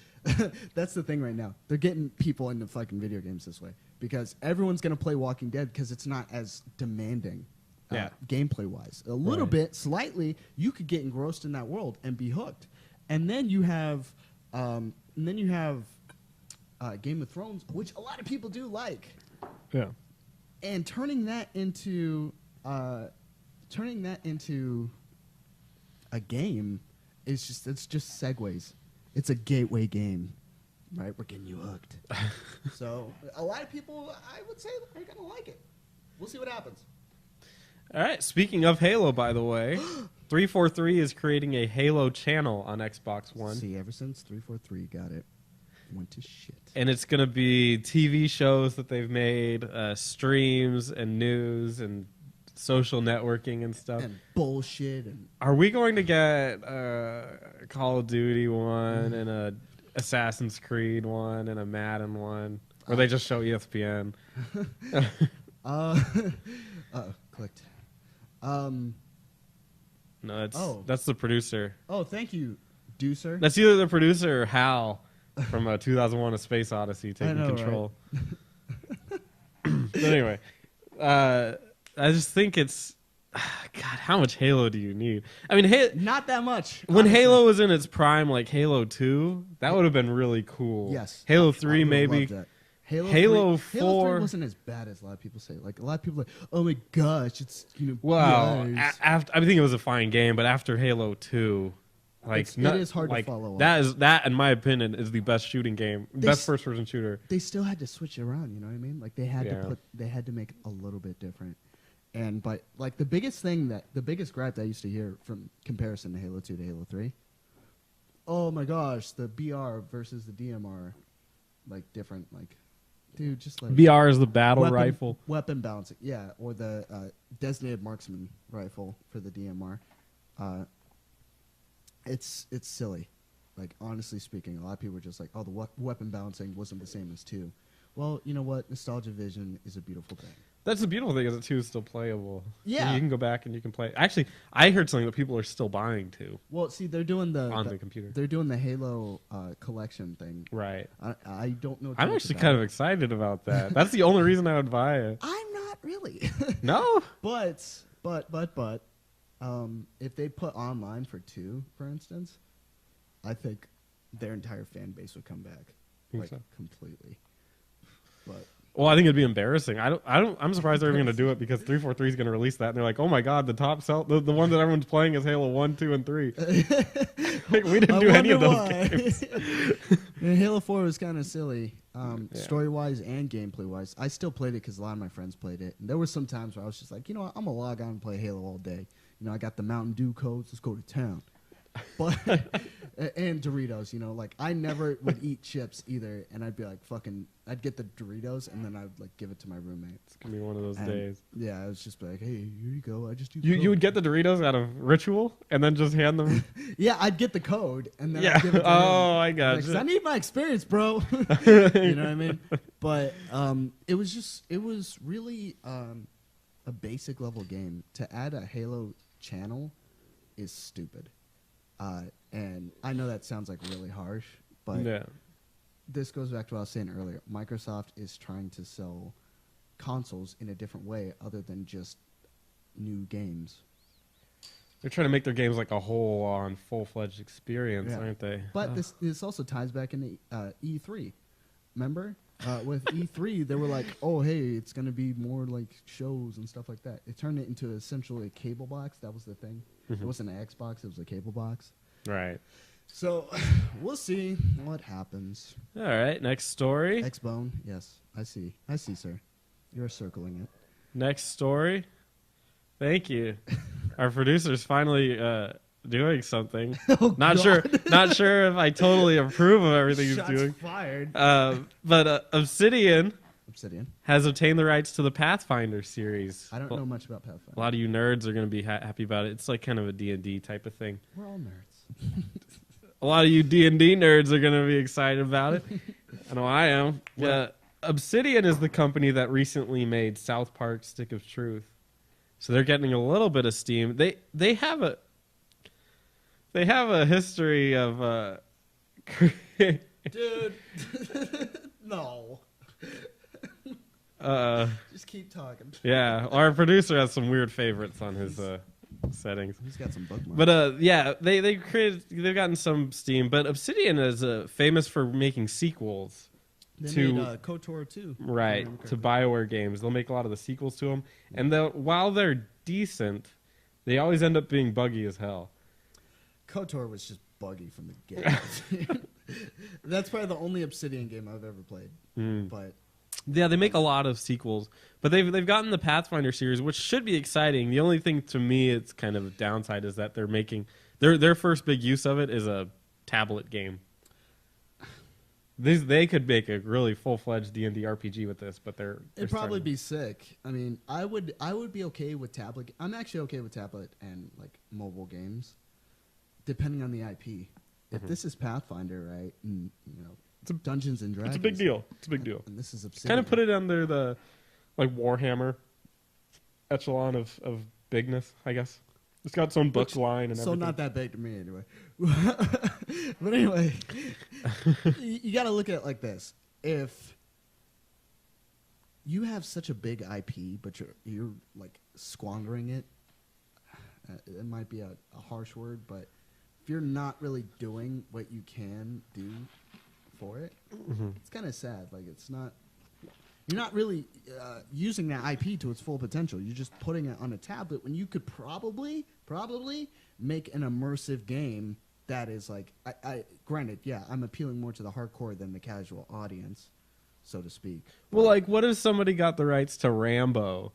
That's the thing right now. They're getting people into fucking video games this way, because everyone's going to play Walking Dead because it's not as demanding Yeah. gameplay-wise. A little Right. bit, slightly, you could get engrossed in that world and be hooked. And then you have Game of Thrones, which a lot of people do like. Yeah. And turning that into a game it's just segues. It's a gateway game, right? We're getting you hooked. So a lot of people, I would say, are gonna like it. We'll see what happens. All right. Speaking of Halo, by the way, 343 is creating a Halo channel on Xbox One, See, ever since 343 got it, went to shit. and it's going to be TV shows that they've made, streams and news and social networking and stuff. And bullshit and Are we going to get a Call of Duty one and a Assassin's Creed one and a Madden one, or they just show ESPN? clicked. No, Oh. that's the producer. Oh, thank you, Deucer. That's either the producer or Hal from 2001: A Space Odyssey taking know, control. But anyway, I just think it's God. How much Halo do you need? I mean, Not that much. when honestly. Halo was in its prime, like Halo 2, that would have been really cool. Yes. Halo I 3 would've maybe. loved that. Halo 4 Halo 3 wasn't as bad as a lot of people say. Like a lot of people are like, oh my gosh, it's Well, guys. after I think it was a fine game, but after Halo 2, like It is hard to like, follow up. That, in my opinion, is the best shooting game, best s- first-person shooter. They still had to switch it around. You know what I mean? Like they had Yeah. to make it a little bit different. But like the biggest gripe that I used to hear from comparison to Halo 2 to Halo 3. Oh my gosh, the BR versus the DMR, like different, like, dude, just like VR is the battle rifle. weapon balancing, yeah, or the designated marksman rifle for the DMR. It's silly. Like honestly speaking, a lot of people were just like, oh, the weapon balancing wasn't the same as 2. Well, you know what? Nostalgia vision is a beautiful thing. That's the beautiful thing is that 2 is still playable. Yeah. You can go back and you can play. Actually, I heard something that people are still buying 2 Well, see, they're doing on the computer. They're doing the Halo collection thing. Right. I don't know. I'm too much actually about kind it. of excited about that. That's the only reason I would buy it. I'm not really. No? But if they put online for 2, for instance, I think their entire fan base would come back, Think like so? completely. But Well, I think it'd be embarrassing. I'm surprised they're even going to do it because 343 is going to release that, and they're like, "Oh my god, the one that everyone's playing is Halo 1, 2, and 3." Like, we didn't do any of those games. And Halo 4 was kind of silly, Yeah. story-wise and gameplay-wise. I still played it because a lot of my friends played it. And there were some times where I was just like, you know what, I'm going to log on and play Halo all day. You know, I got the Mountain Dew codes. Let's go to town. But And Doritos, you know, like I never would eat chips either, and I'd be like I'd get the Doritos and then I would like give it to my roommate. It's gonna be one of those And, days. Yeah, I was just like, hey, here you go. I just do. You would get the Doritos out of ritual and then just hand them. Yeah, I'd get the code and then Yeah. I'd give it to him. Oh, I Like, got 'cause you. I need my experience, bro. You know what I mean? But it was really a basic level game. To add a Halo channel is stupid. And I know that sounds like really harsh, but Yeah. this goes back to what I was saying earlier. Microsoft is trying to sell consoles in a different way other than just new games. They're trying to make their games like a whole on full-fledged experience, Yeah. aren't they? But this also ties back into E3. Remember? With E3, they were like, oh, hey, it's going to be more like shows and stuff like that. It turned it into essentially a cable box. That was the thing. It wasn't an Xbox. It was a cable box. Right. So we'll see what happens. All right. Next story. Xbone, yes. I see, sir. You're circling it. Next story. Thank you. Our producer's finally doing something. Oh, Not God. sure if I totally approve of everything he's Shots doing. fired. But Obsidian Obsidian. has obtained the rights to the Pathfinder series. I don't Well, know much about A Pathfinder. lot of you nerds are going to be happy about it. It's like kind of a D&D type of thing. We're all nerds. A lot of you D&D nerds are going to be excited about it. I know I am. Obsidian is the company that recently made South Park Stick of Truth. So they're getting a little bit of steam. They have a history of Dude. No. Just keep talking. yeah, our producer has some weird favorites on his settings. He's got some bookmarks. But yeah, they've gotten some steam. But Obsidian is famous for making sequels, they to- made KOTOR 2. right? To BioWare games, they'll make a lot of the sequels to them, and while they're decent, they always end up being buggy as hell. KOTOR was just buggy from the get. That's probably the only Obsidian game I've ever played. But Yeah, they make a lot of sequels, but they've gotten the Pathfinder series, which should be exciting. The only thing to me, it's kind of a downside, is that they're making their first big use of it is a tablet game. They could make a really full-fledged D&D RPG with this, but they're it'd probably starting- be sick. I mean, I would be okay with tablet. I'm actually okay with tablet and like mobile games, depending on the IP. If this is Pathfinder, right, and you know, Dungeons and Dragons, It's a big deal. It's a big deal. And this is Obsidian. Kind of put it under the like Warhammer echelon of bigness, I guess. It's got its own book line and so everything. not that big to me anyway. But anyway, you got to look at it like this: if you have such a big IP, but you're like squandering it, it might be a harsh word, but if you're not really doing what you can do for it, it's kind of sad. Like it's not. You're not really using that IP to its full potential. You're just putting it on a tablet when you could probably make an immersive game that is like, granted, yeah, I'm appealing more to the hardcore than the casual audience, so to speak. Well, like, what if somebody got the rights to Rambo,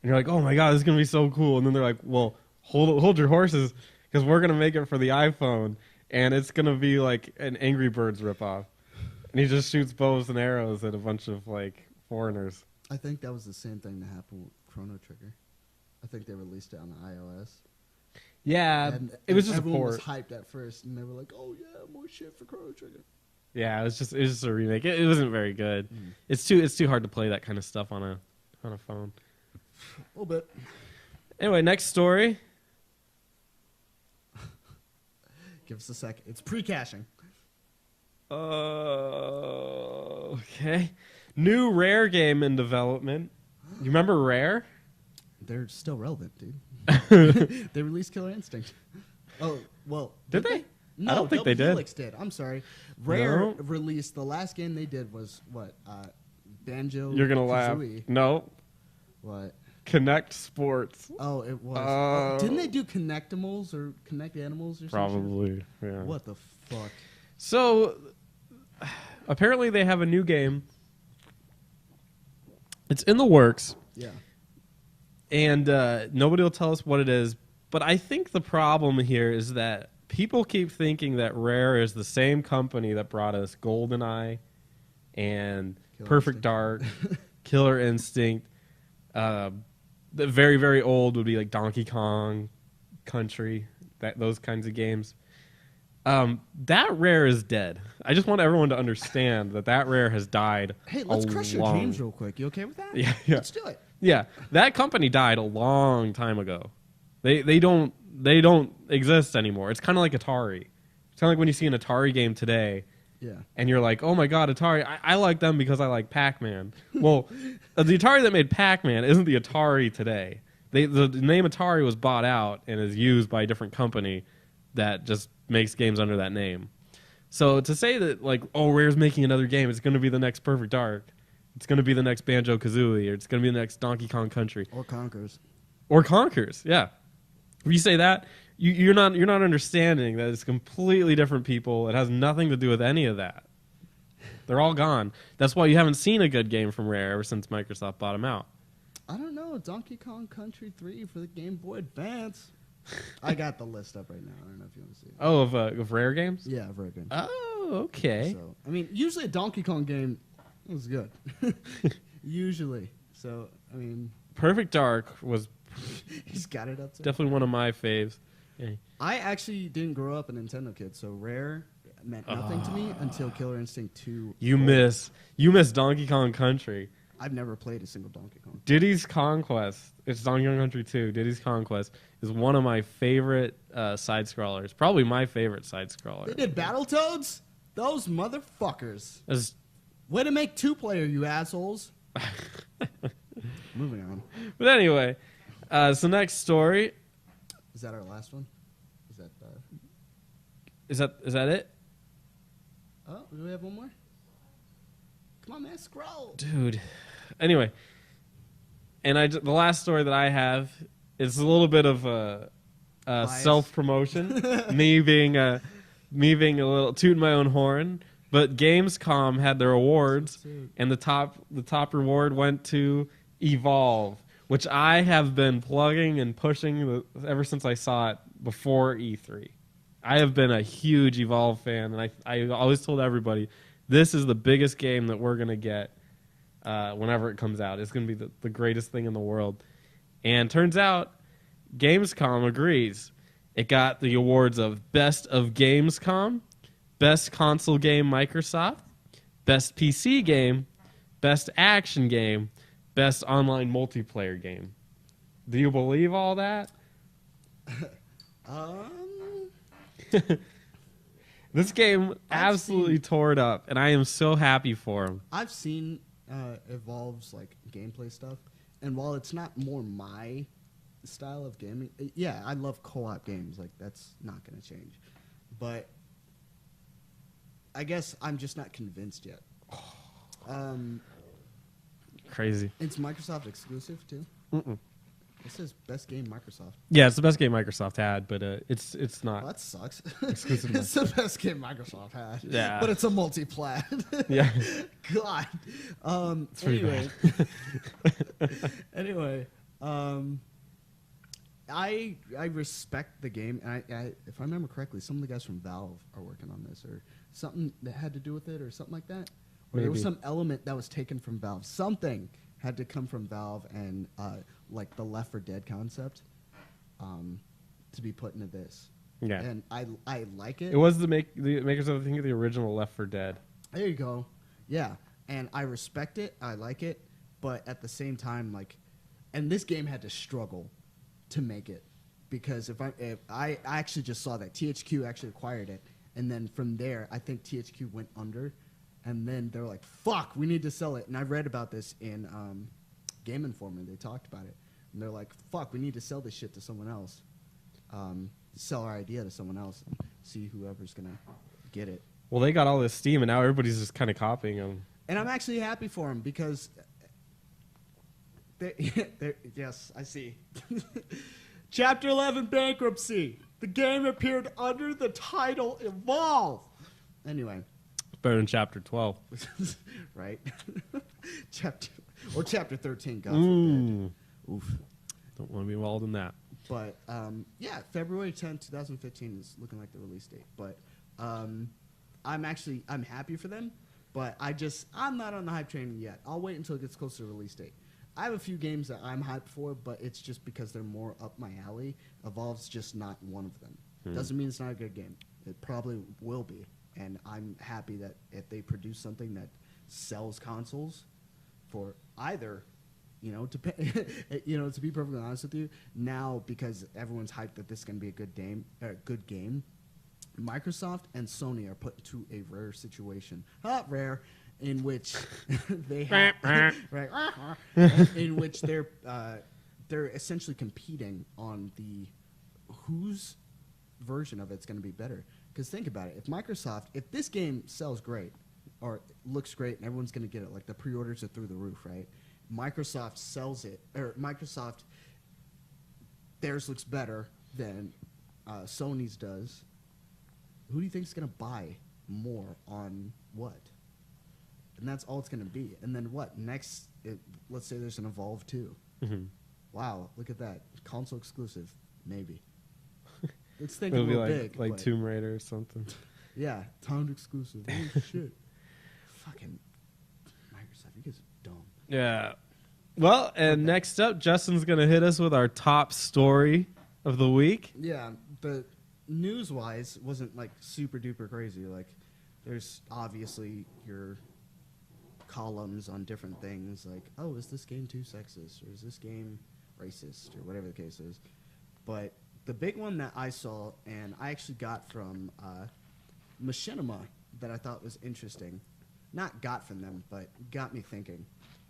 and you're like, oh my god, this is gonna be so cool, and then they're like, well, hold your horses, because we're gonna make it for the iPhone, and it's gonna be like an Angry Birds ripoff, and he just shoots bows and arrows at a bunch of like foreigners. I think that was the same thing that happened with Chrono Trigger. I think they released it on iOS. Yeah, And it was just a everyone port. was hyped at first, and they were like, "Oh yeah, more shit for Chrono Trigger." Yeah, it was just a remake. It wasn't very good. It's too hard to play that kind of stuff on a phone. A little bit. Anyway, next story. Give us a second. It's pre-caching. Okay. New Rare game in development. You remember Rare? They're still relevant, dude. They released Killer Instinct. Oh, well. Did they? No, I don't think Double they did. Helix did. I'm sorry. Rare No. released, the last game they did was what? Banjo You're gonna laugh. Kazooie. No. What? Connect Sports. Oh, it was. Oh. Didn't they do Connectimals or Connect Animals or something? Probably. Yeah. What the fuck? So apparently they have a new game. It's in the works, Yeah. and nobody will tell us what it is. But I think the problem here is that people keep thinking that Rare is the same company that brought us GoldenEye and Killer Perfect Instinct. Dark, Killer Instinct. The very, very old would be like Donkey Kong Country, those kinds of games. That Rare is dead. I just want everyone to understand that Rare has died. Hey, let's crush your dreams real quick. You okay with that? Yeah. Let's do it. Yeah, that company died a long time ago. They don't exist anymore. It's kind of like Atari. It's kind of like when you see an Atari game today, Yeah. and you're like, oh my god, Atari! I like them because I like Pac-Man. Well, the Atari that made Pac-Man isn't the Atari today. The name Atari was bought out and is used by a different company that just makes games under that name. So to say that like, oh, Rare's making another game, it's going to be the next Perfect Dark, it's going to be the next Banjo-Kazooie, or it's going to be the next Donkey Kong Country, Or Conkers. or Conkers. Yeah, if you say that, you're not understanding that it's completely different people. It has nothing to do with any of that. They're all gone. That's why you haven't seen a good game from Rare ever since Microsoft bought them out. I don't know. Donkey Kong Country 3 for the Game Boy Advance. I got the list up right now. I don't know if you want to see it. Oh, of Rare games? Yeah, very good. Oh, okay. So, I mean, usually a Donkey Kong game is good. Usually. So, I mean, Perfect Dark was he's got it up there. definitely one of my faves. Yeah. I actually didn't grow up a Nintendo kid, so Rare meant nothing to me until Killer Instinct 2. You miss Donkey Kong Country. I've never played a single Donkey Kong. Diddy's Conquest. It's Donkey Kong Country 2. Diddy's Conquest is one of my favorite side scrollers. Probably my favorite side scroller. They did Battletoads? Those motherfuckers. As- Way to make two-player, you assholes. Moving on. But anyway, so next story Is that our last one? Is that is that it, Oh, do we have one more? Come on, man, scroll. dude? Anyway, and the last story that I have is a little bit of a Bias. self promotion. me being a little tooting my own horn. But Gamescom had their awards, and the top reward went to Evolve, which I have been plugging and pushing ever since I saw it before E3. I have been a huge Evolve fan, and I always told everybody, this is the biggest game that we're going to get whenever it comes out. It's going to be the greatest thing in the world. And turns out, Gamescom agrees. It got the awards of Best of Gamescom, Best Console Game Microsoft, Best PC Game, Best Action Game, Best Online Multiplayer Game. Do you believe all that? This game absolutely tore it up, and I am so happy for him. I've seen Evolve's like gameplay stuff, and while it's not more my style of gaming, yeah, I love co-op games. Like that's not going to change, but I guess I'm just not convinced yet. Crazy. It's Microsoft exclusive too. Mm-mm. It says best game Microsoft. Yeah, it's the best game Microsoft had, but it's not. Well, that sucks. Exclusive. It's the best game Microsoft had. Yeah. But it's a multi-plat. Yeah. God. pretty Anyway, I respect the game, and I if I remember correctly, some of the guys from Valve are working on this, or something that had to do with it, or something like that. Or there was Maybe. some element that was taken from Valve. Something had to come from Valve, and like the Left 4 Dead concept, to be put into this. Yeah. And I like it. It was the makers of, I think, the original Left 4 Dead. There you go. Yeah. And I respect it. I like it. But at the same time, like, and this game had to struggle to make it, because if I actually just saw that THQ actually acquired it, and then from there, I think THQ went under, and then they're like, fuck, we need to sell it. And I read about this in Game Informer. They talked about it. And they're like, fuck, we need to sell this shit to someone else. Sell our idea to someone else and see whoever's going to get it. Well, they got all this steam, and now everybody's just kind of copying them. And I'm actually happy for them, because yes, I see. Chapter 11 bankruptcy. The game appeared under the title Evolve. Anyway. Better than Chapter 12. Right? Chapter 13, God Mm. forbid. Oof. Don't want to be involved in that. But yeah, February 10th, 2015 is looking like the release date. But I'm happy for them. But I'm not on the hype train yet. I'll wait until it gets closer to the release date. I have a few games that I'm hyped for, but it's just because they're more up my alley. Evolve's just not one of them. Doesn't mean it's not a good game. It probably will be. And I'm happy that if they produce something that sells consoles for either, to be perfectly honest with you, now because everyone's hyped that this is going to be a good game, Microsoft and Sony are put into a rare situation. Not rare, in which they have, right, in which they're essentially competing on whose version of it's going to be better. Because think about it, if this game sells great or looks great and everyone's going to get it, like the pre-orders are through the roof, right? Microsoft sells it, or Microsoft, theirs looks better than Sony's does. Who do you think is going to buy more on what? And that's all it's going to be. And then what? Next, let's say there's an Evolve 2. Mm-hmm. Wow, look at that. Console exclusive, maybe. Let's think a It'll be little big. like Tomb Raider or something. Yeah, timed exclusive. Oh, shit. Fucking Microsoft, you guys are dumb. Yeah. Well, and next up, Justin's going to hit us with our top story of the week. Yeah, but news-wise, wasn't like super duper crazy. Like, there's obviously your columns on different things, like, oh, is this game too sexist, or is this game racist, or whatever the case is. But the big one that I saw, and I actually got from Machinima, that I thought was interesting, not got from them, but got me thinking,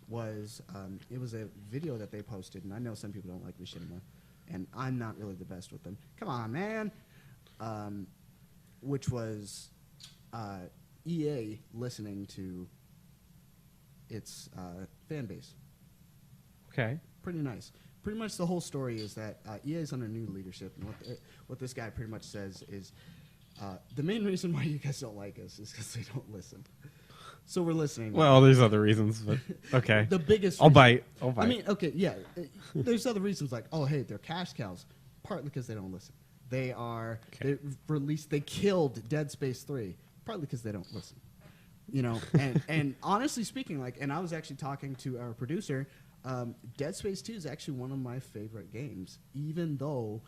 was it was a video that they posted, and I know some people don't like Machinima, and I'm not really the best with them. Come on, man. Which was EA listening to its fan base. Okay. Pretty nice. Pretty much the whole story is that EA is under new leadership, and what this guy pretty much says is the main reason why you guys don't like us is because they don't listen. So we're listening. Well, there's other reasons, but okay. The biggest. I'll reason, bite. I mean, okay, yeah. There's other reasons like, oh, hey, they're cash cows. Partly because they don't listen. They killed Dead Space 3. Partly because they don't listen. And honestly speaking, and I was actually talking to our producer. Dead Space 2 is actually one of my favorite games, even though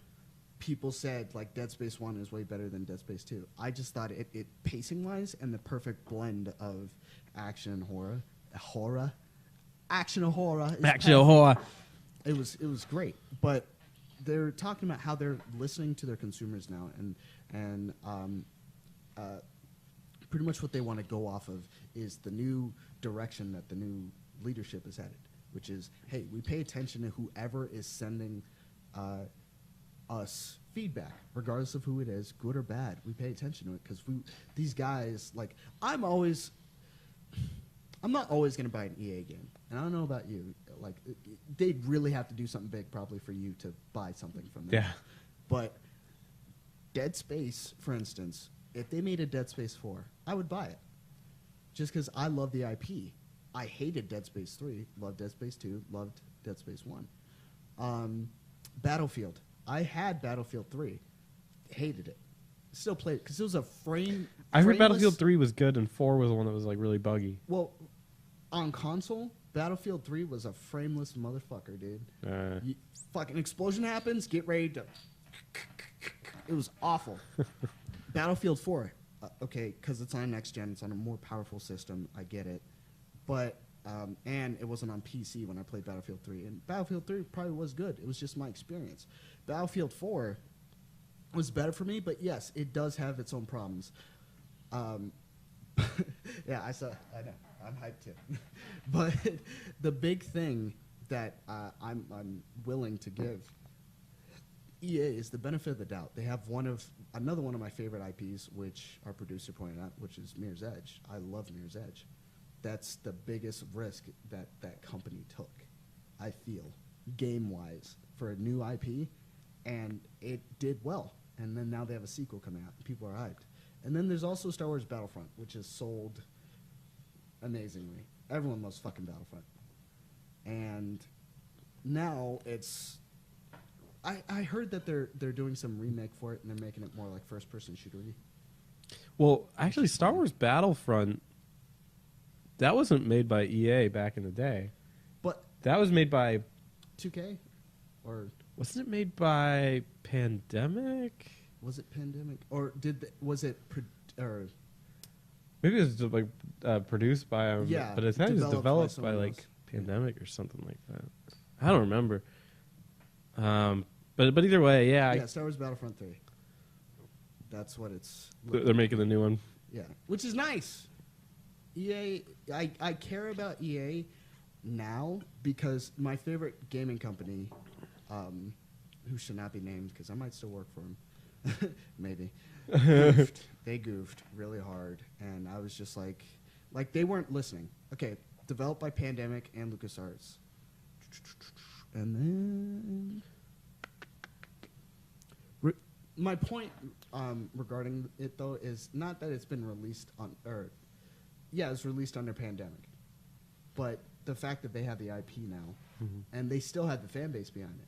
people said Dead Space 1 is way better than Dead Space 2. I just thought it pacing wise and the perfect blend of action and horror. Action and horror. It was great, but they're talking about how they're listening to their consumers now, and pretty much what they want to go off of is the new direction that the new leadership is headed, which is, hey, we pay attention to whoever is sending us feedback, regardless of who it is, good or bad. We pay attention to it because these guys, I'm not always going to buy an EA game, and I don't know about you. They'd really have to do something big probably for you to buy something from them. Yeah. But Dead Space, for instance, if they made a Dead Space 4, I would buy it. Just because I love the IP. I hated Dead Space 3, loved Dead Space 2, loved Dead Space 1. Battlefield. I had Battlefield 3. Hated it. Still played it because it was a I heard Battlefield 3 was good and 4 was the one that was really buggy. Well, on console, Battlefield 3 was a frameless motherfucker, dude. Fucking explosion happens, get ready to... It was awful. Battlefield 4, okay, because it's on next gen, it's on a more powerful system, I get it. But, and it wasn't on PC when I played Battlefield 3. And Battlefield 3 probably was good. It was just my experience. Battlefield 4 was better for me, but yes, it does have its own problems. Yeah, I know. I'm hyped too. But the big thing that I'm willing to give EA is the benefit of the doubt. They have another one of my favorite IPs, which our producer pointed out, which is Mirror's Edge. I love Mirror's Edge. That's the biggest risk that company took, I feel, game-wise, for a new IP, and it did well. And then now they have a sequel coming out, and people are hyped. And then there's also Star Wars Battlefront, which is sold amazingly. Everyone loves fucking Battlefront. And now it's I heard that they're doing some remake for it and they're making it more like first person shootery. Well, actually, Star Wars Battlefront, that wasn't made by EA back in the day. But That was made by, 2K, or wasn't it made by Pandemic? was it Pandemic, or was it or Maybe it was like produced by them, Yeah, but I think it was developed by developed by someone like else. Pandemic or something like that. I don't remember. But either way, yeah, Star Wars Battlefront 3. That's what it's. they're making the new one. Yeah, which is nice. EA, I care about EA now because my favorite gaming company, who should not be named because I might still work for them, maybe, goofed. They goofed really hard, and I was just like they weren't listening. Okay, developed by Pandemic and LucasArts, and then my point regarding it though is not that it's been released on, or yeah, it's released under Pandemic, but the fact that they have the IP now, and they still have the fan base behind it.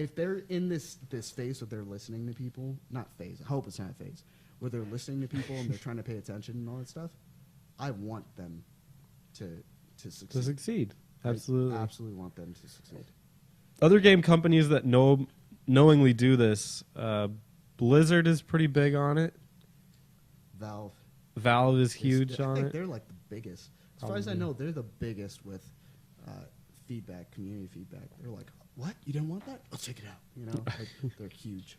If they're in this phase where they're listening to people, not phase, I hope it's not a phase, where they're listening to people and they're trying to pay attention and all that stuff, I want them to succeed. To succeed, absolutely. I absolutely want them to succeed. Other game companies that knowingly do this, Blizzard is pretty big on it. Valve Valve is is- huge I on think it. they're like the biggest. As far as I Probably. know, they're the biggest with feedback, community feedback. They're like, what? You didn't want that? Let's check it out. You know, like, they're huge.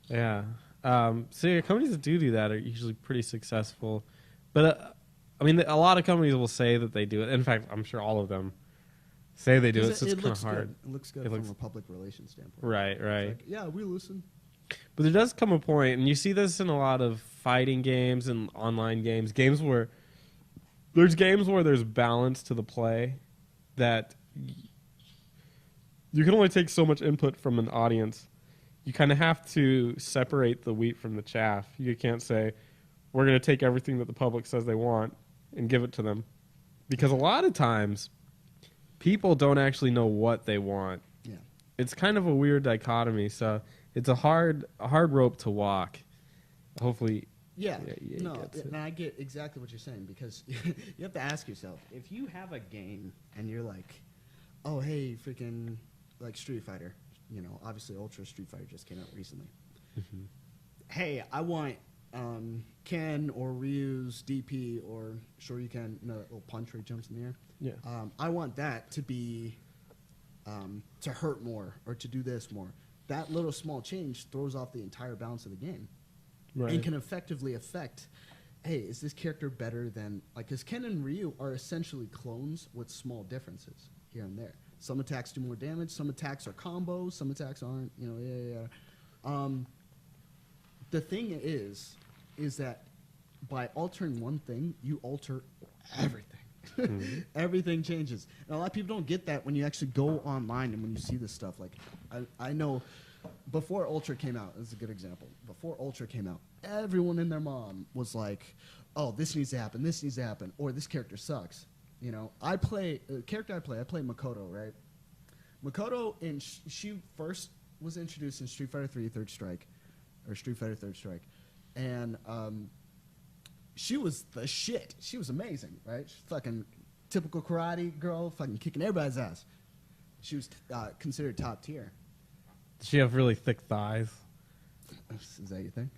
Yeah. So yeah, companies that do that are usually pretty successful. But I mean, a lot of companies will say that they do it. In fact, I'm sure all of them say they do it. So it's kind of looks hard. Good. It looks good It from looks- a public relations standpoint. Right. It's Right. like, yeah, we listen. But there does come a point, and you see this in a lot of fighting games and online games, games where there's balance to the play, that you can only take so much input from an audience. You kind of have to separate the wheat from the chaff. You can't say, we're going to take everything that the public says they want and give it to them. Because a lot of times, people don't actually know what they want. Yeah. It's kind of a weird dichotomy, so it's a hard rope to walk. Hopefully, Yeah, Yeah, no, gets it. and I get exactly what you're saying because you have to ask yourself if you have a game and you're like, oh hey, freaking like Street Fighter, you know, obviously Ultra Street Fighter just came out recently. Hey, I want Ken or Ryu's DP or Shoryuken, you know, that little punch where he jumps in the air. yeah. I want that to be to hurt more or to do this more. That little small change throws off the entire balance of the game. Right. And can effectively affect, hey, is this character better than, like, because Ken and Ryu are essentially clones with small differences here and there. Some attacks do more damage, some attacks are combos, some attacks aren't, you know, yeah. The thing is that by altering one thing, you alter everything. Everything changes. And a lot of people don't get that when you actually go online and when you see this stuff. Like, I know before Ultra came out, this is a good example. Before Ultra came out, everyone and their mom was like, oh, this needs to happen, or this character sucks. You know, I play Makoto, right? Makoto, and she first was introduced in Street Fighter 3 Third Strike, or Street Fighter Third Strike. And she was the shit. She was amazing, right? She's fucking typical karate girl, fucking kicking everybody's ass. She was considered top tier. Does she have really thick thighs? Is that your thing?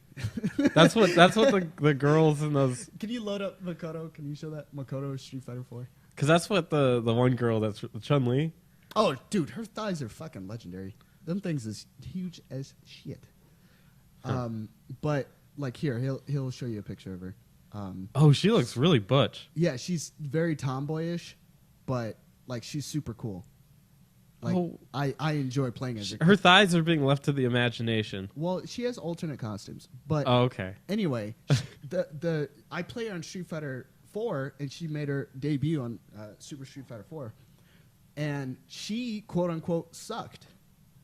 That's what the girls in those. Can you load up Makoto? Can you show that Makoto Street Fighter 4? Because that's what the one girl that's Chun-Li. Oh, dude, her thighs are fucking legendary. Them things is huge as shit. Huh. But like here, he'll show you a picture of her. Oh, she looks really butch. Yeah, she's very tomboyish, but like she's super cool. Like Oh. I enjoy playing as her. Her thighs are being left to the imagination. Well, she has alternate costumes, but Oh, okay. anyway, I play on Street Fighter 4, and she made her debut on Super Street Fighter 4, and she quote unquote sucked.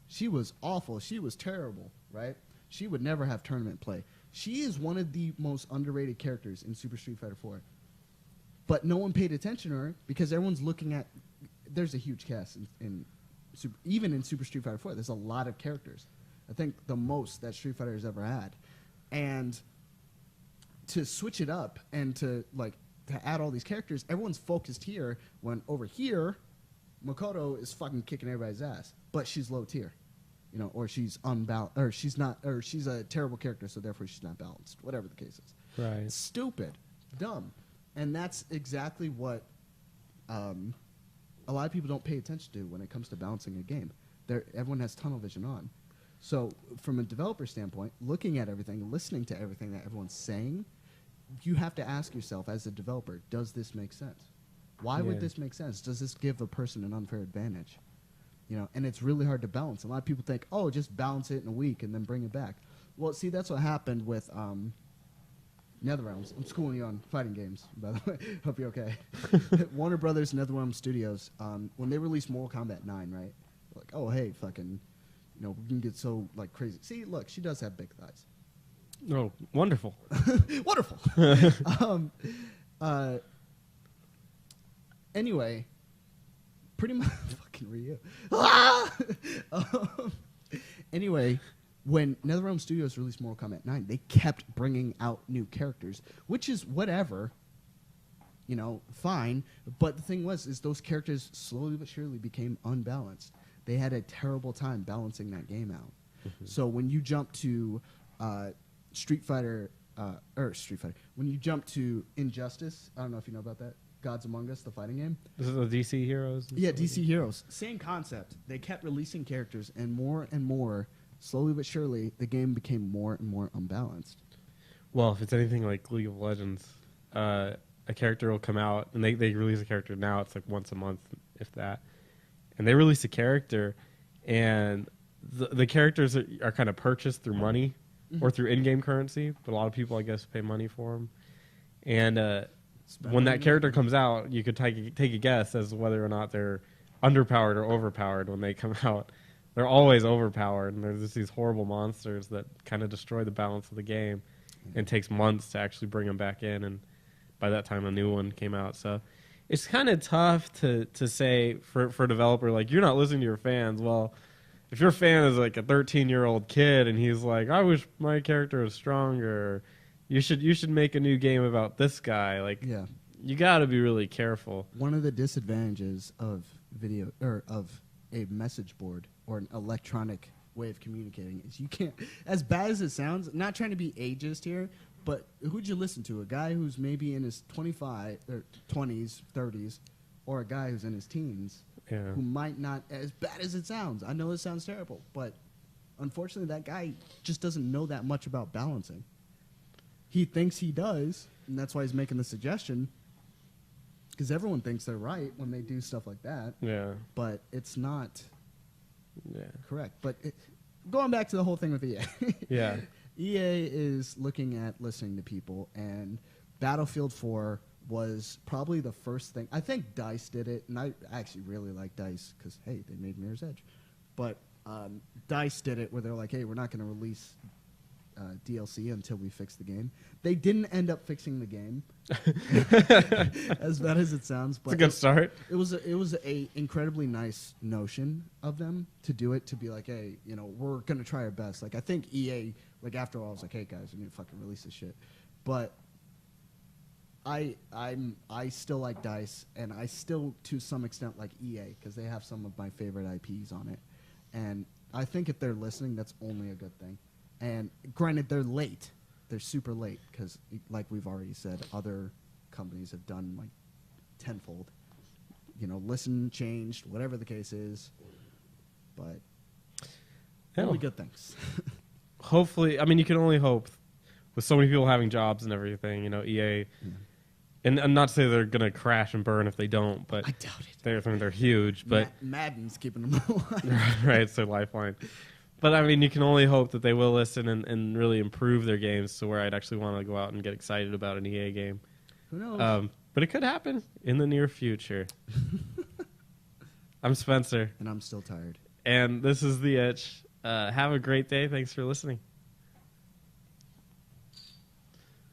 She was awful. She was terrible. Right? She would never have tournament play. She is one of the most underrated characters in Super Street Fighter 4, but no one paid attention to her because everyone's looking at. There's a huge cast in even in Super Street Fighter 4, there's a lot of characters. I think the most that Street Fighter has ever had. And to switch it up and to add all these characters, everyone's focused here, when over here, Makoto is fucking kicking everybody's ass. But she's low tier. Or she's unbalanced, or she's not, or she's a terrible character, so therefore she's not balanced. Whatever the case is. Right. Stupid. Dumb. And that's exactly what a lot of people don't pay attention to when it comes to balancing a game. Everyone has tunnel vision on. So from a developer standpoint, looking at everything, listening to everything that everyone's saying, you have to ask yourself as a developer, does this make sense? Why would this make sense? Does this give a person an unfair advantage? And it's really hard to balance. A lot of people think, oh, just balance it in a week and then bring it back. Well, see, that's what happened with NetherRealms. I'm schooling you on fighting games, by the way. Hope you're okay. Warner Brothers, NetherRealm Studios, when they released Mortal Kombat 9, right? Like, oh, hey, fucking, we can get so, crazy. See, look, she does have big thighs. Oh, wonderful. Wonderful. Anyway, pretty much fucking Ryu. Anyway, when NetherRealm Studios released Mortal Kombat 9, they kept bringing out new characters, which is whatever, fine. But the thing is those characters slowly but surely became unbalanced. They had a terrible time balancing that game out. Mm-hmm. So when you jump to Street Fighter, when you jump to Injustice, I don't know if you know about that, Gods Among Us, the fighting game. This is the DC Heroes? Yeah, DC Heroes. Same concept. They kept releasing characters, and more, slowly but surely, the game became more and more unbalanced. Well, if it's anything like League of Legends, a character will come out, and they release a character now, it's like once a month, if that. And they release a character, and the characters are kind of purchased through money or through in-game currency, but a lot of people, I guess, pay money for them. And when that character comes out, you could take a guess as to whether or not they're underpowered or overpowered when they come out. They're always overpowered, and there's just these horrible monsters that kind of destroy the balance of the game. And it takes months to actually bring them back in, and by that time a new one came out. So it's kind of tough to say for a developer, you're not listening to your fans. Well, if your fan is like a 13-year-old kid and he's like, I wish my character was stronger, you should make a new game about this guy. You got to be really careful. One of the disadvantages of video or of a message board or an electronic way of communicating is you can't, as bad as it sounds, not trying to be ageist here, but who'd you listen to? A guy who's maybe in his 25 or 20s, 30s, or a guy who's in his teens who might not, as bad as it sounds. I know it sounds terrible, but unfortunately that guy just doesn't know that much about balancing. He thinks he does, and that's why he's making the suggestion, because everyone thinks they're right when they do stuff like that. Yeah. But it's not correct. But going back to the whole thing with EA. Yeah. EA is looking at listening to people, and Battlefield 4 was probably the first thing. I think DICE did it, and I actually really like DICE because, hey, they made Mirror's Edge. But DICE did it where they're like, hey, we're not going to release DLC until we fix the game. They didn't end up fixing the game, as bad as it sounds. But it's a good start. It was a incredibly nice notion of them to do it, to be like, hey, we're gonna try our best. I think EA, after all, I was like, hey guys, we need to fucking release this shit. But I still like DICE, and I still to some extent like EA because they have some of my favorite IPs on it, and I think if they're listening, that's only a good thing. And granted, they're late. They're super late because, like we've already said, other companies have done tenfold. Listen, changed, whatever the case is. But only good things. Hopefully, you can only hope with so many people having jobs and everything, EA. And not to say they're going to crash and burn if they don't, but I doubt it. They're huge. But Madden's keeping them alive. Right, it's their lifeline. But, you can only hope that they will listen and really improve their games to where I'd actually want to go out and get excited about an EA game. Who knows? But it could happen in the near future. I'm Spencer. And I'm still tired. And this is The Itch. Have a great day. Thanks for listening.